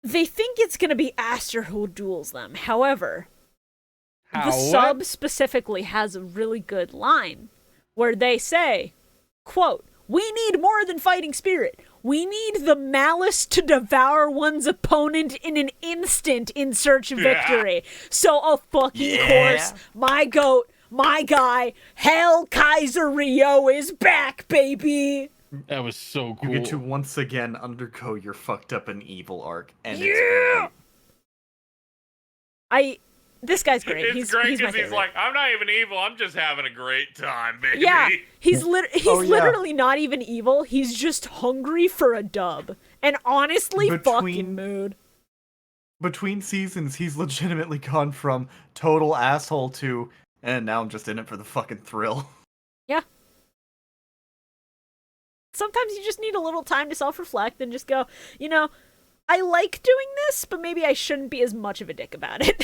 they think it's going to be Aster who duels them. However, the sub specifically has a really good line where they say, quote, "We need more than fighting spirit. We need the malice to devour one's opponent in an instant in search of victory." So, of fucking course, my goat, my guy, Hell Kaiser Rio is back, baby. That was so cool. You get to once again undergo your fucked up and evil arc, and Yeah! it's This guy's great. It's he's great my because he's favorite. like, I'm not even evil. I'm just having a great time, baby. Yeah, he's Oh, yeah. literally not even evil. He's just hungry for a dub. And honestly, fucking Between- mood. Between seasons, he's legitimately gone from total asshole to, and now I'm just in it for the fucking thrill. Yeah. Sometimes you just need a little time to self-reflect and just go, you know, I like doing this, but maybe I shouldn't be as much of a dick about it.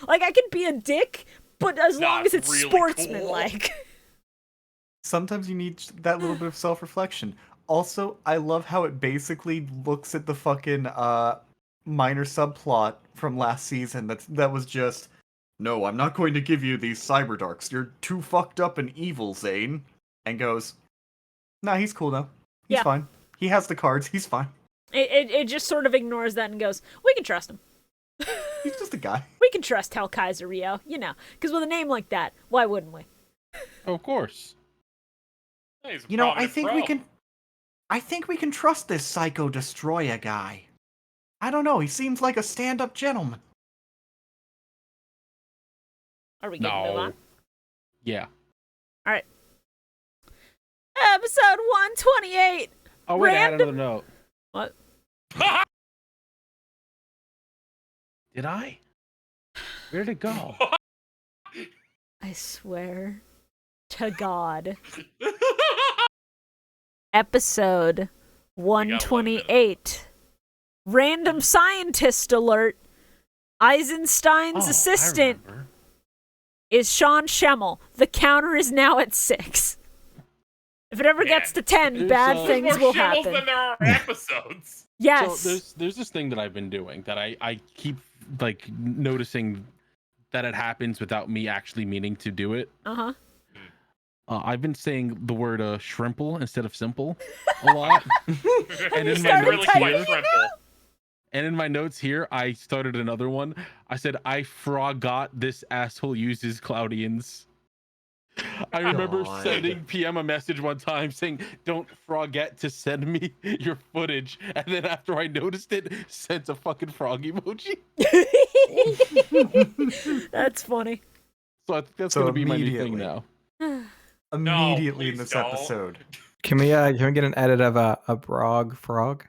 Like, I can be a dick, but as long Not as it's really sportsmanlike. Sometimes you need that little bit of self-reflection. Also, I love how it basically looks at the fucking minor subplot from last season that was just, no, I'm not going to give you these cyberdarks. You're too fucked up and evil, Zane. And goes, nah, he's cool now. He's Yeah. fine. He has the cards. He's fine. It just sort of ignores that and goes, we can trust him. He's just a guy. We can trust Hellkaiser Rio, you know. Because with a name like that, why wouldn't we? Of course. He's a You know, I prominent think pro. we can. I think we can trust this Psycho Destroyer guy. I don't know. He seems like a stand-up gentleman. Are we gonna move on? Yeah. All right. Episode 128. Oh wait, I had Random- another note. What? Did I? Where did it go? I swear to God. Episode 128. Random scientist alert. Eisenstein's Oh, assistant I remember. is Sean Schemmel. The counter is now at 6. If it ever Yeah. gets to 10, There's, bad there's things There's more will Schemmels happen. than there are episodes. Yes. So there's this thing that I've been doing that I keep like noticing that it happens without me actually meaning to do it. Uh-huh. I've been saying the word shrimple instead of simple a lot. And you in my started notes typing here, it now? and in my notes here, I started another one. I said, I forgot this asshole uses Cloudians. I remember God. sending PM a message one time saying, don't forget to send me your footage. And then after I noticed it, sent a fucking frog emoji. That's funny. So I think that's So going to be my new thing immediately. now. Immediately in please this don't. episode. Can we get an edit of a brog frog?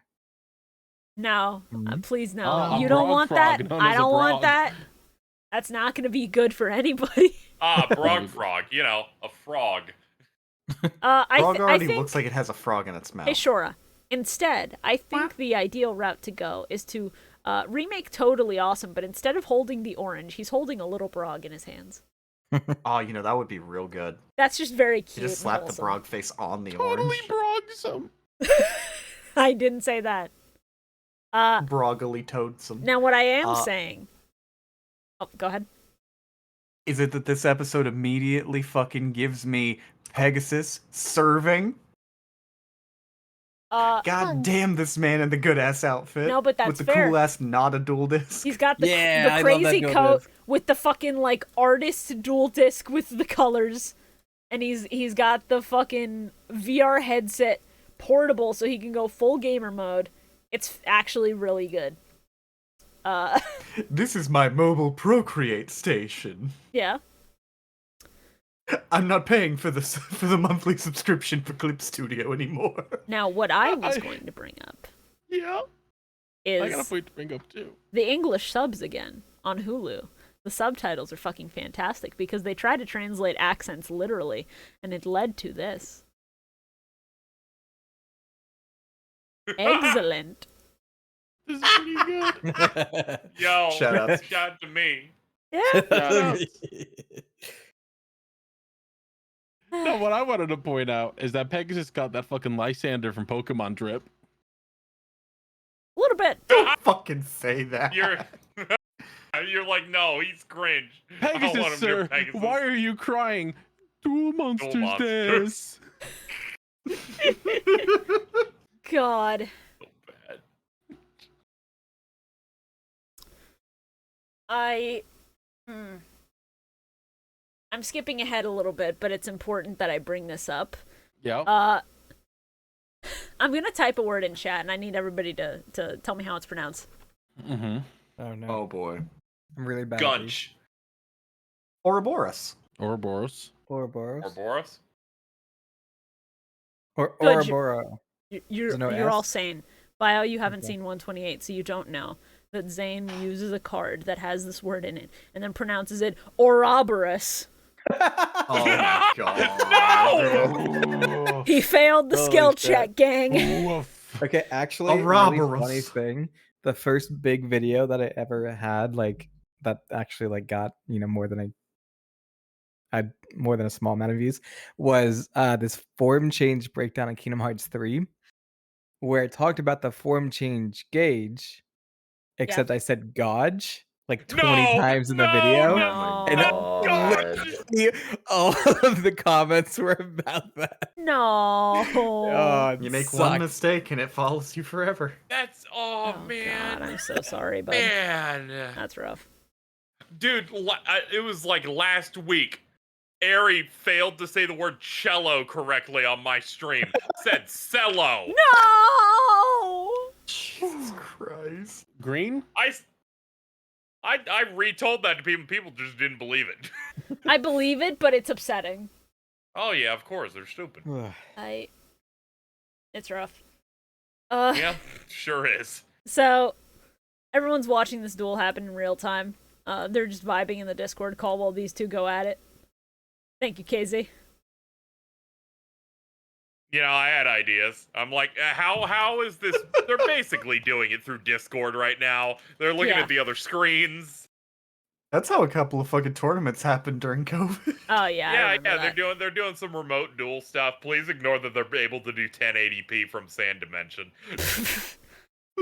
No, Mhm. please no. A You don't brog want frog that. known I as a don't want brog. that. That's not going to be good for anybody. Brog frog, you know, a frog. Frog already think, looks like it has a frog in its mouth. Hey, Shorah. Instead, I think the ideal route to go is to remake Totally Awesome, but instead of holding the orange, he's holding a little brog in his hands. Oh, you know, that would be real good. That's just very You cute. just and slap the wholesome. brog face on the Totally orange. brogsome. I didn't say that. Broggily toadsome. Now, what I am Uh, saying. Oh, go ahead. Is it that this episode immediately fucking gives me Pegasus serving? God damn this man in the good ass outfit. No, but that's with the fair. cool ass not a dual disc. He's got the Yeah, I love that crazy dual coat disc. with the fucking like artist dual disc with the colors, and he's got the fucking VR headset portable so he can go full gamer mode. It's actually really good. This is my mobile Procreate station. Yeah. I'm not paying for the monthly subscription for Clip Studio anymore. Now, what I was going to bring up Yeah. I got a is point to bring up too. the English subs again on Hulu. The subtitles are fucking fantastic because they try to translate accents literally, and it led to this. Excellent. This is pretty good. Yo, Shout out. shout out to me. Yeah. No, what I wanted to point out is that Pegasus got that fucking Lysander from Pokemon Drip. A little bit. Don't fucking say that. You're like, no, he's cringe. I don't want Pegasus, him sir, near Pegasus. why are you crying? Dual monsters, monsters. this. God. So bad. I'm skipping ahead a little bit, but it's important that I bring this up. Yeah. I'm gonna type a word in chat, and I need everybody to tell me how it's pronounced. Mm-hmm. Oh no. Oh boy. I'm really bad. at these. Gunch. Ouroboros. Ouroboros. Ouroboros. Or Boris? Or Good, Ouroboros. You're no you're all S? sane. Bio, you haven't Okay. seen 128, so you don't know that Zane uses a card that has this word in it and then pronounces it Ouroboros. Oh my god. He failed the Holy skill shit. check, gang. Woof. Okay, actually, really Ouroboros. funny thing. The first big video that I ever had, like that actually like got more than more than a small amount of views, was this form change breakdown in Kingdom Hearts 3, where it talked about the form change gauge, except I said gauge like 20 times in the video. No. And God. literally all of the comments were about that. No. Oh, it You make sucked. one mistake and it follows you forever. That's Oh, man. God, I'm so sorry, bud. Man. That's rough. Dude, it was like last week. Ari failed to say the word cello correctly on my stream. Said cello. No. Jesus Christ. Green? I retold that to people. People just didn't believe it. I believe it, but it's upsetting. Oh yeah, of course they're stupid. It's rough. Yeah, sure is. So, everyone's watching this duel happen in real time. They're just vibing in the Discord call while these two go at it. Thank you, KZ. You know, I had ideas. I'm like, how is this? They're basically doing it through Discord right now. They're looking Yeah. at the other screens. That's how a couple of fucking tournaments happened during COVID. Oh yeah, I Yeah, remember that. they're doing some remote duel stuff. Please ignore that they're able to do 1080p from Sand Dimension.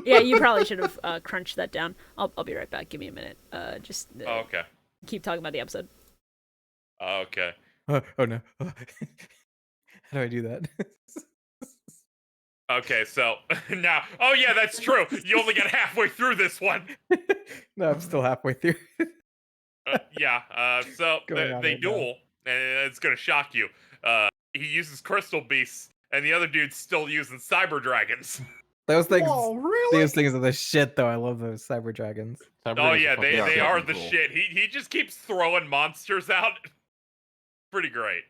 Yeah, you probably should have crunched that down. I'll be right back. Give me a minute. Just Oh, okay. keep talking about the episode. Okay. Oh no. How do I do that? Okay, so now, oh yeah, that's true. You only got halfway through this one. No, I'm still halfway through. Yeah. So Going on they right now. duel, and it's gonna shock you. He uses crystal beasts, and the other dude's still using cyber dragons. Those things, Oh, really? those things are the shit, though. I love those cyber dragons. Oh yeah, they fucking are the cool. shit. He just keeps throwing monsters out. Pretty great.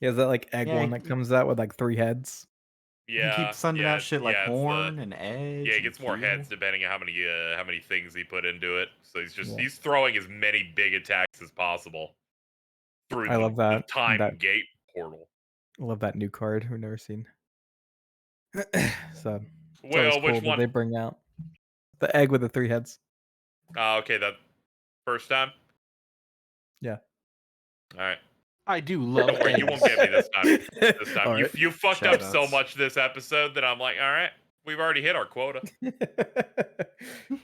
He has that like egg Yeah, one that comes out with like 3 heads. Yeah. He keeps sending yeah, out shit like yeah, it's horn and edge. Yeah, he and gets more heel. heads depending on how many things he put into it. So Yeah. he's throwing as many big attacks as possible through I love the that. time That- gate portal. I love that new card. We've never seen. So it's always Well, cool which that one? they bring out the egg with the 3 heads. Okay, that first time. Yeah. All right. I do love Don't worry, you won't get me this time. This time, All right. you fucked up so Shout-outs. much this episode that I'm like, all right, we've already hit our quota.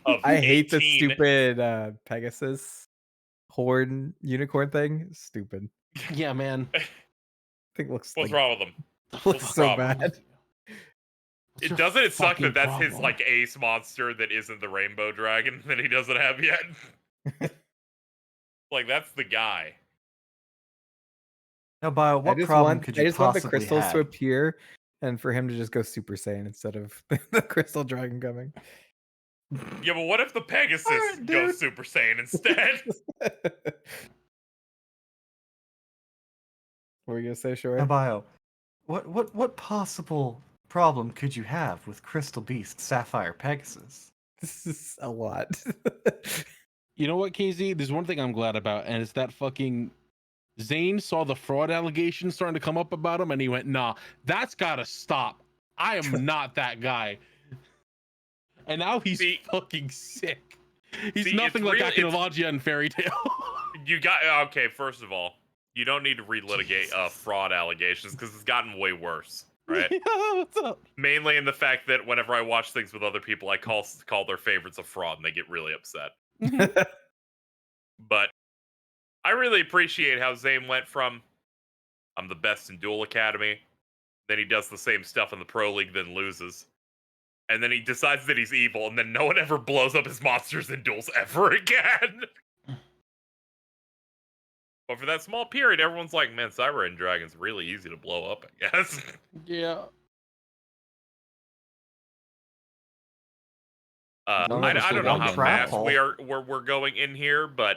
Of I hate the 18. stupid Pegasus horn unicorn thing. Stupid. Yeah, man. I think it looks What's like, wrong with him? looks What's so wrong? bad. What's It your doesn't it suck fucking that that's his problem? like ace monster that isn't the rainbow dragon that he doesn't have yet. Like that's the guy. Now, Bio, what I just problem want could I you just want the possibly crystals have? to appear and for him to just go Super Saiyan instead of the crystal dragon coming. Yeah, but what if the Pegasus Alright, goes dude. Super Saiyan instead? What were you gonna say, Now, Shorah? Bio, what possible problem could you have with Crystal Beast Sapphire Pegasus? This is a lot. You know what, KZ? There's one thing I'm glad about, and it's that fucking Zane saw the fraud allegations starting to come up about him, and he went, "Nah, that's gotta stop. I am not that guy." And now he's See- fucking sick. He's See, nothing it's like really- it's- Akinovagia in Fairy Tale. You got okay. First of all, you don't need to relitigate fraud allegations because it's gotten way worse, right? Yeah, what's up? Mainly in the fact that whenever I watch things with other people, I call their favorites a fraud, and they get really upset. But I really appreciate how Zane went from I'm the best in Duel Academy, then he does the same stuff in the Pro League, then loses. And then he decides that he's evil, and then no one ever blows up his monsters in duels ever again. But for that small period, everyone's like, man, Cyber End Dragon's really easy to blow up, I guess. Yeah. Don't I ever don't see know one how trap fast hole. we're going in here, but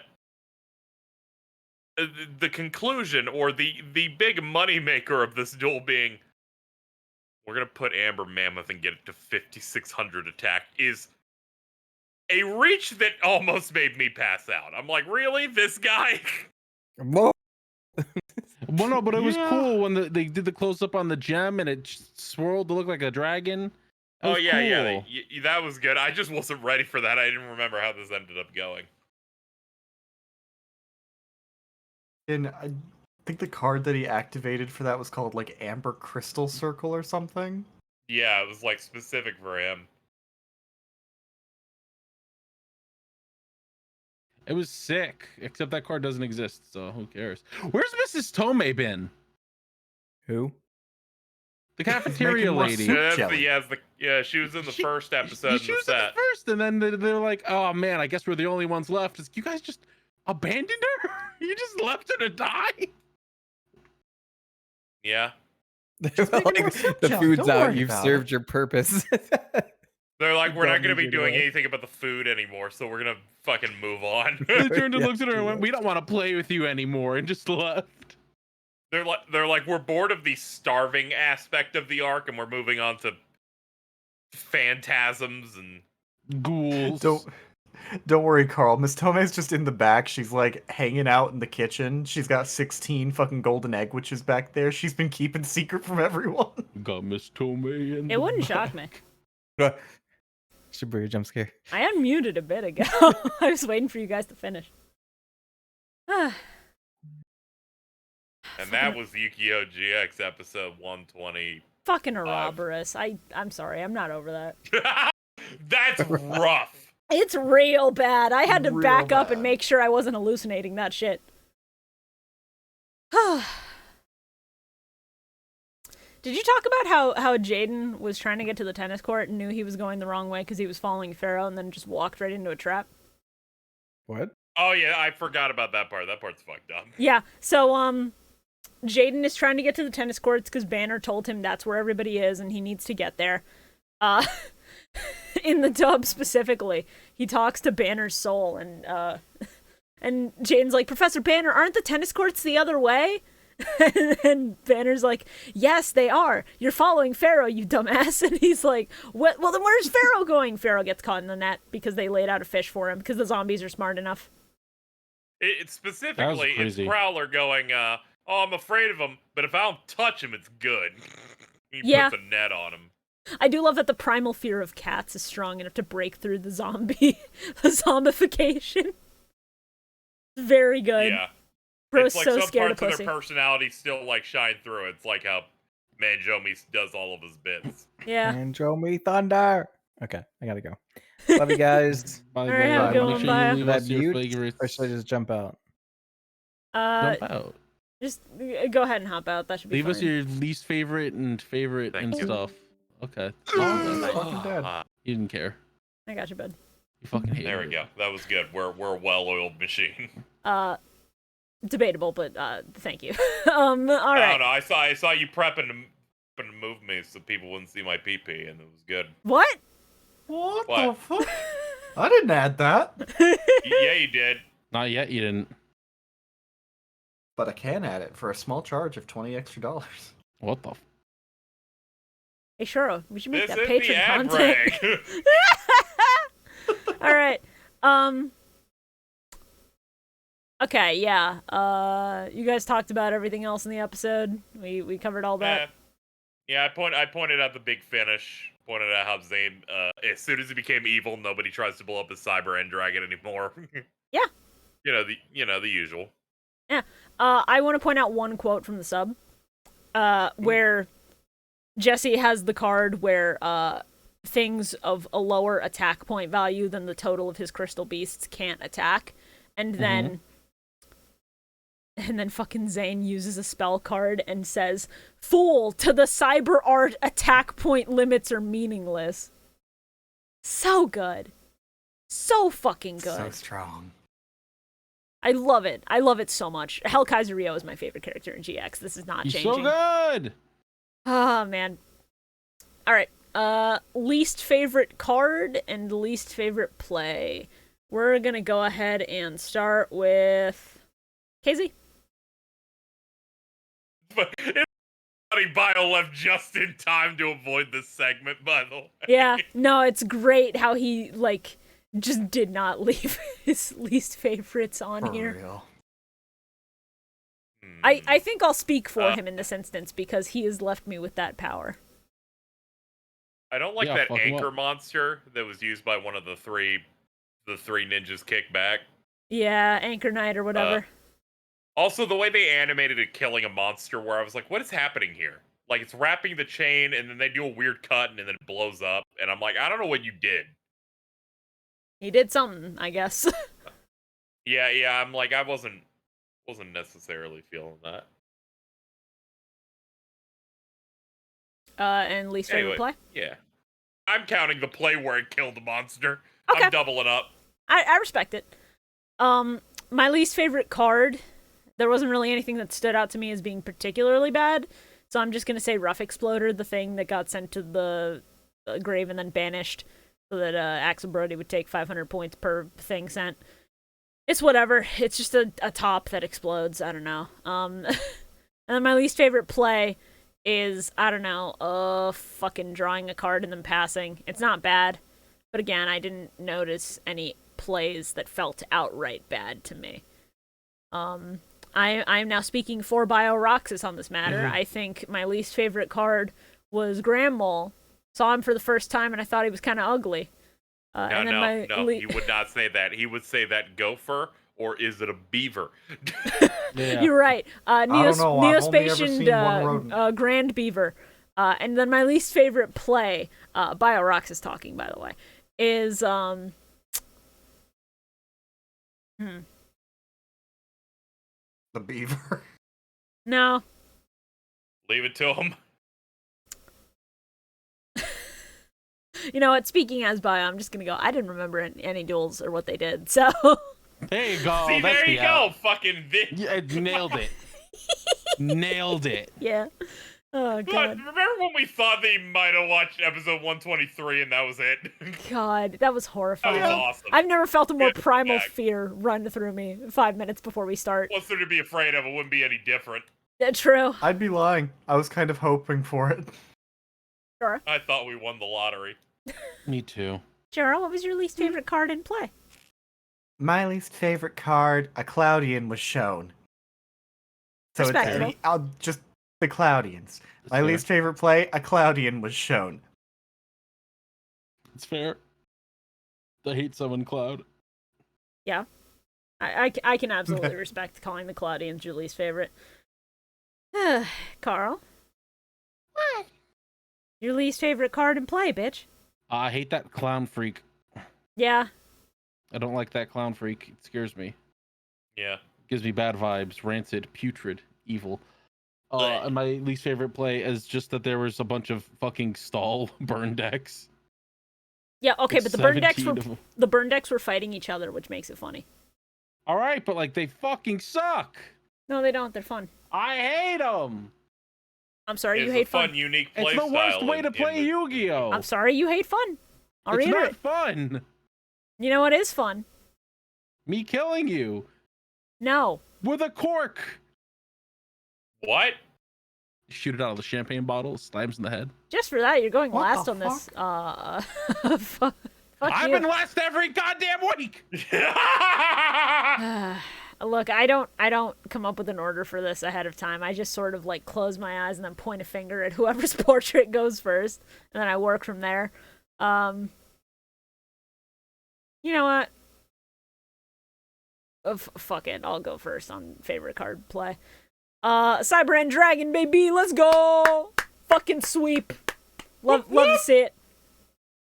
the conclusion or the big money maker of this duel being, we're gonna put Amber Mammoth and get it to 5,600 attack is a reach that almost made me pass out. I'm like, really, this guy? Whoa. Well, no, but it was cool when they did the close up on the gem and it swirled to look like a dragon. Oh yeah, cool. yeah, that was good. I just wasn't ready for that. I didn't remember how this ended up going. And I think the card that he activated for that was called like Amber Crystal Circle or something. Yeah, it was like specific for him. It was sick, except that card doesn't exist, so who cares? Where's Mrs. Tomei been? Who? The cafeteria more lady. soup. Yeah, she was in the first episode She in the was in set. the first, and then they're like, "Oh man, I guess we're the only ones left." You guys just abandoned her? You just left her to die? Yeah. Like, soup, the Joe. food's Don't out. worry You've about served your purpose. They're like, we're not Don't going to need be it doing away. anything about the food anymore, so we're going to fucking move on. They turned and Yeah, looked at her and went, "We don't want to play with you anymore," and just left. They're like, we're bored of the starving aspect of the arc, and we're moving on to phantasms and Ghouls. Don't worry, Carl. Miss Tomei's just in the back. She's like hanging out in the kitchen. She's got 16 fucking golden egg witches back there. She's been keeping secret from everyone. Got Miss Tomei in It wouldn't shock me. Shibuya jump scare. I unmuted a bit ago. I was waiting for you guys to finish. and that was Yu-Gi-Oh! GX episode 120. Fucking Ouroboros. I'm sorry, I'm not over that. That's rough. It's real bad. I had to Real back up and bad. make sure I wasn't hallucinating that shit. Did you talk about how Jaden was trying to get to the tennis court and knew he was going the wrong way because he was following Pharaoh and then just walked right into a trap? What? Oh yeah, I forgot about that part. That part's fucked up. Yeah, so Jaden is trying to get to the tennis courts because Banner told him that's where everybody is and he needs to get there. In the dub specifically, he talks to Banner's soul and Jaden's like, "Professor Banner, aren't the tennis courts the other way?" And Banner's like, "Yes, they are. You're following Pharaoh, you dumbass." And he's like, "What? Well, then where's Pharaoh going?" Pharaoh gets caught in the net because they laid out a fish for him because the zombies are smart enough. It's specifically, it's crazy. Prowler going, "Oh, I'm afraid of him, but if I don't touch him, it's good." He Yeah. puts a net on him. I do love that the primal fear of cats is strong enough to break through the the zombification. Very good. Yeah. Bro's It's like so some scared of parts of pussy. their personality still like shine through. It's like how Manjomi does all of his bits. Yeah. And show me thunder. Okay, I gotta go. Love you guys. Bye, All right, have a guys. good Make one, sure bye. you leave Should I us your mute, favorites. or should I just jump out? Jump out. Just go ahead and hop out. That should be Leave fine. us your least favorite and favorite Thank and you. stuff. Okay. Fucking dead. You didn't care. I got you, bud. You fucking hated There we it. go. That was good. We're a well-oiled machine. Debatable, but thank you. All I right. don't know. I saw you prepping to move me so people wouldn't see my pee-pee, and it was good. What? What, What? the fuck? I didn't add that. Yeah, you did. Not yet. You didn't. But I can add it for a small charge of $20 extra. What the? Hey, Shorah, we should make This that is patron the ad content. break. All right. Okay, yeah. You guys talked about everything else in the episode. We covered all that. Yeah, I pointed out the big finish. Pointed out how Zane, as soon as he became evil, nobody tries to blow up his cyber end dragon anymore. Yeah. You know the usual. I want to point out one quote from the sub, where Jesse has the card where things of a lower attack point value than the total of his crystal beasts can't attack, and then fucking Zane uses a spell card and says, "Fool, to the cyber art, attack point limits are meaningless." So good. So fucking good. So strong. I love it. I love it so much. Hellkaiser Ryo is my favorite character in GX. This is not He's changing. so good. Oh, man. All right. Least favorite card and least favorite play. We're going to go ahead and start with KZ. Funny Bio left just in time to avoid this segment, by the way. Yeah, no, it's great how he, like, just did not leave his least favorites on For here. real. I think I'll speak for him in this instance because he has left me with that power. I don't like that anchor monster that was used by one of the three ninjas kick back. Yeah, Anchor Knight or whatever. Also, the way they animated it killing a monster, where I was like, what is happening here? Like, it's wrapping the chain, and then they do a weird cut, and then it blows up. And I'm like, I don't know what you did. He did something, I guess. Yeah, I'm like, I wasn't necessarily feeling that. And least favorite play? Yeah. I'm counting the play where it killed the monster. Okay. I'm doubling up. I respect it. My least favorite card, there wasn't really anything that stood out to me as being particularly bad, so I'm just gonna say Rough Exploder, the thing that got sent to the grave and then banished, so that Axel Brody would take 500 points per thing sent. It's whatever. It's just a top that explodes. I don't know. And then my least favorite play is, I don't know, fucking drawing a card and then passing. It's not bad, but again, I didn't notice any plays that felt outright bad to me. I'm now speaking for Bio Roxas on this matter. Mm-hmm. I think my least favorite card was Grand Mole. Saw him for the first time and I thought he was kind of ugly. No, he would not say that. He would say that gopher, or is it a beaver? Yeah. You're right. Neo Spacian Grand Beaver. And then my least favorite play, Bio Roxas talking, by the way, is the beaver. No. Leave it to him. You know what? Speaking as Bio, I'm just gonna go. I didn't remember any duels or what they did, so. There you go. See, That's there you the go. out. Fucking Yeah, nailed it. Nailed it. Yeah. Oh But god. remember when we thought they might have watched episode 123 and that was it? God, that was horrifying. That was awesome. I've never felt a more Yeah, primal yeah. fear run through me 5 minutes before we start. What's there to be afraid of? It wouldn't be any different. True. I'd be lying. I was kind of hoping for it. Sure. I thought we won the lottery. Me too. Gerald, what was your least favorite card in play? My least favorite card, a Cloudian, was shown. So Respectable. just the Cloudians. That's My fair. least favorite play, a Cloudian, was shown. It's fair. I hate someone Cloud. Yeah. I can absolutely respect calling the Cloudians your least favorite. Carl? What? Your least favorite card in play, bitch. I hate that clown freak. Yeah. I don't like that clown freak. It scares me. Yeah. Gives me bad vibes. Rancid, putrid, evil. And my least favorite play is just that there was a bunch of fucking stall burn decks. Yeah, okay, but the burn decks were were fighting each other, which makes it funny. All right, but like they fucking suck. No, they don't. They're fun. I hate them. I'm sorry, It's you a hate fun, fun. unique play It's the worst style way to play Yu-Gi-Oh. I'm sorry, you hate fun. I'll It's reiterate. not fun. You know what is fun? Me killing you No. with a cork. What? Shoot it out of the champagne bottle, slams in the head. Just for that, you're going What last the on this. Fuck I've you. been last every goddamn week. Look, I don't come up with an order for this ahead of time. I just sort of like close my eyes and then point a finger at whoever's portrait goes first, and then I work from there. You know what? Fuck it, I'll go first on favorite card play. Cyber and Dragon, baby, let's go! Fucking sweep. Love to see it.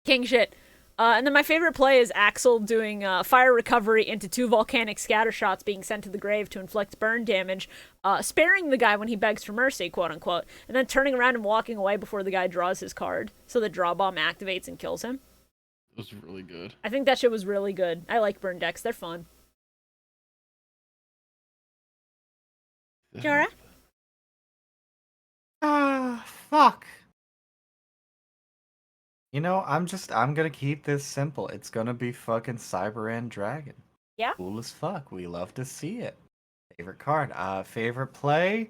King shit. And then my favorite play is Axel doing fire recovery into 2 volcanic scatter shots being sent to the grave to inflict burn damage, sparing the guy when he begs for mercy, quote unquote, and then turning around and walking away before the guy draws his card, so the draw bomb activates and kills him. It was really good. I think that shit was really good. I like burn decks, they're fun. Shorah? Fuck. You know, I'm gonna keep this simple. It's gonna be fucking Cyber and Dragon. Yeah? Cool as fuck. We love to see it. Favorite card. Favorite play?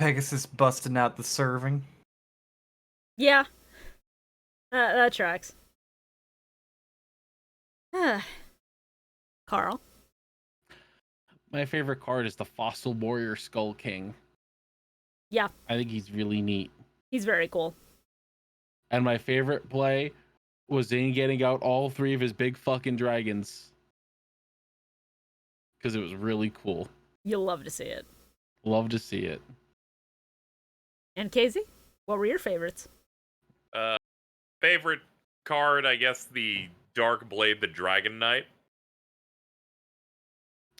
Pegasus busting out the serving. Yeah. That tracks. Carl? My favorite card is the Fossil Warrior Skull King. Yeah. I think he's really neat. He's very cool. And my favorite play was Zane getting out all 3 of his big fucking dragons. Because it was really cool. You'll love to see it. Love to see it. And Casey, what were your favorites? Favorite card, I guess, the Dark Blade, the Dragon Knight.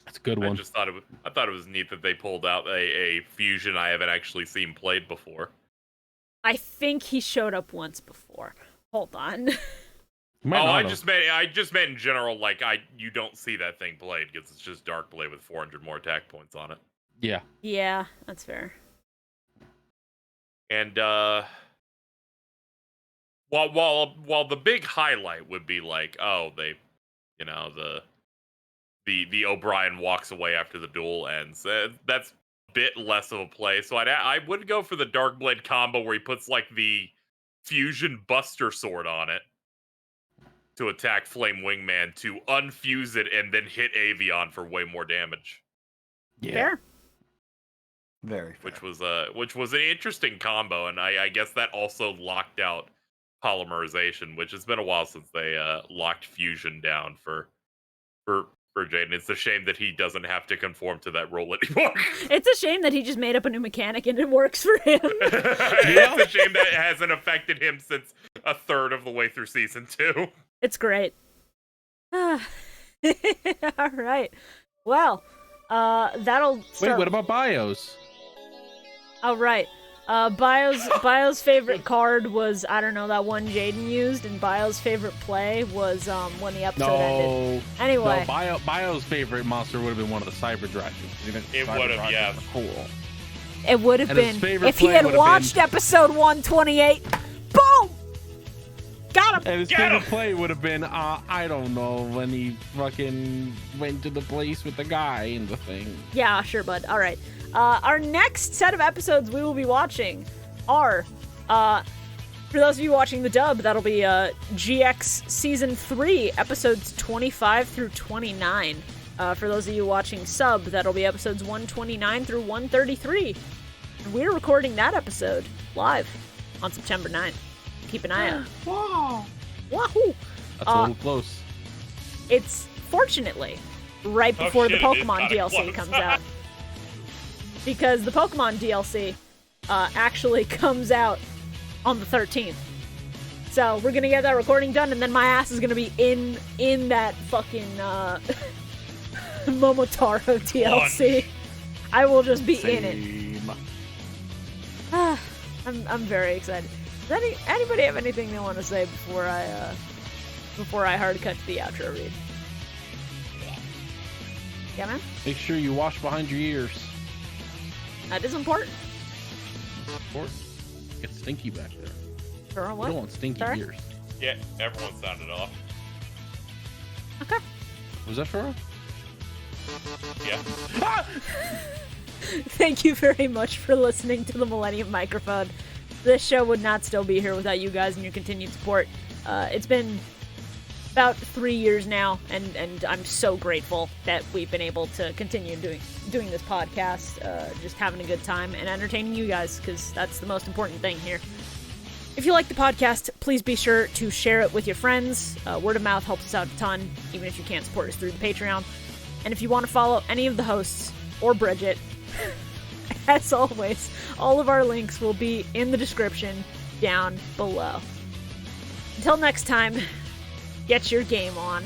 That's a good one. I thought it was neat that they pulled out a fusion I haven't actually seen played before. I think he showed up once before. Hold on. I just meant in general, like you don't see that thing played because it's just Dark Blade with 400 more attack points on it. Yeah. Yeah, that's fair. And while the big highlight would be like, oh, they, the O'Brien walks away after the duel ends. That's a bit less of a play. So I would go for the Dark Blade combo where he puts like the fusion Buster Sword on it to attack Flame Wingman to unfuse it and then hit Avion for way more damage. Yeah. Fair. Very fair. Which was an interesting combo, and I guess that also locked out polymerization, which has been a while since they locked fusion down for Jaden. It's a shame that he doesn't have to conform to that rule anymore. It's a shame that he just made up a new mechanic and it works for him. It's a shame that it hasn't affected him since a third of the way through season 2. It's great. All right. Well, that'll start... Wait, what about bios? Oh, right. Bio's favorite card was, I don't know, that one Jaden used, and Bio's favorite play was when the episode ended. Anyway. No, Bio's favorite monster would have been one of the Cyber Dragons. It would have, yeah. Cool. It would have been, if he had watched episode 128. Boom! Got him! And his favorite play would have been, I don't know, when he fucking went to the place with the guy and the thing. Yeah, sure, bud. All right. Our next set of episodes we will be watching are, for those of you watching the dub, that'll be GX Season 3, episodes 25 through 29. For those of you watching sub, that'll be episodes 129 through 133. And we're recording that episode live on September 9th. Keep an eye out. Wow. Wahoo! That's a little close. It's fortunately right before the Pokemon DLC comes out. Because the Pokemon DLC actually comes out on the 13th. So we're gonna get that recording done, and then my ass is gonna be in that fucking Momotaro DLC. I will just be in it. I'm very excited. Does anybody have anything they want to say before I hard cut to the outro read? Yeah, man? Make sure you wash behind your ears. That is important. Important. Get stinky back there. Sure, what? You don't want stinky ears. Yeah, everyone sounded off. Okay. Was that Shorah? Yeah. Ah! Thank you very much for listening to the Millennium Microphone. This show would not still be here without you guys and your continued support. It's been about 3 years now, and I'm so grateful that we've been able to continue doing this podcast, just having a good time and entertaining you guys, because that's the most important thing here. If you like the podcast, please be sure to share it with your friends. Word of mouth helps us out a ton, even if you can't support us through the Patreon. And if you want to follow any of the hosts, or Bridget, as always, all of our links will be in the description down below. Until next time, get your game on.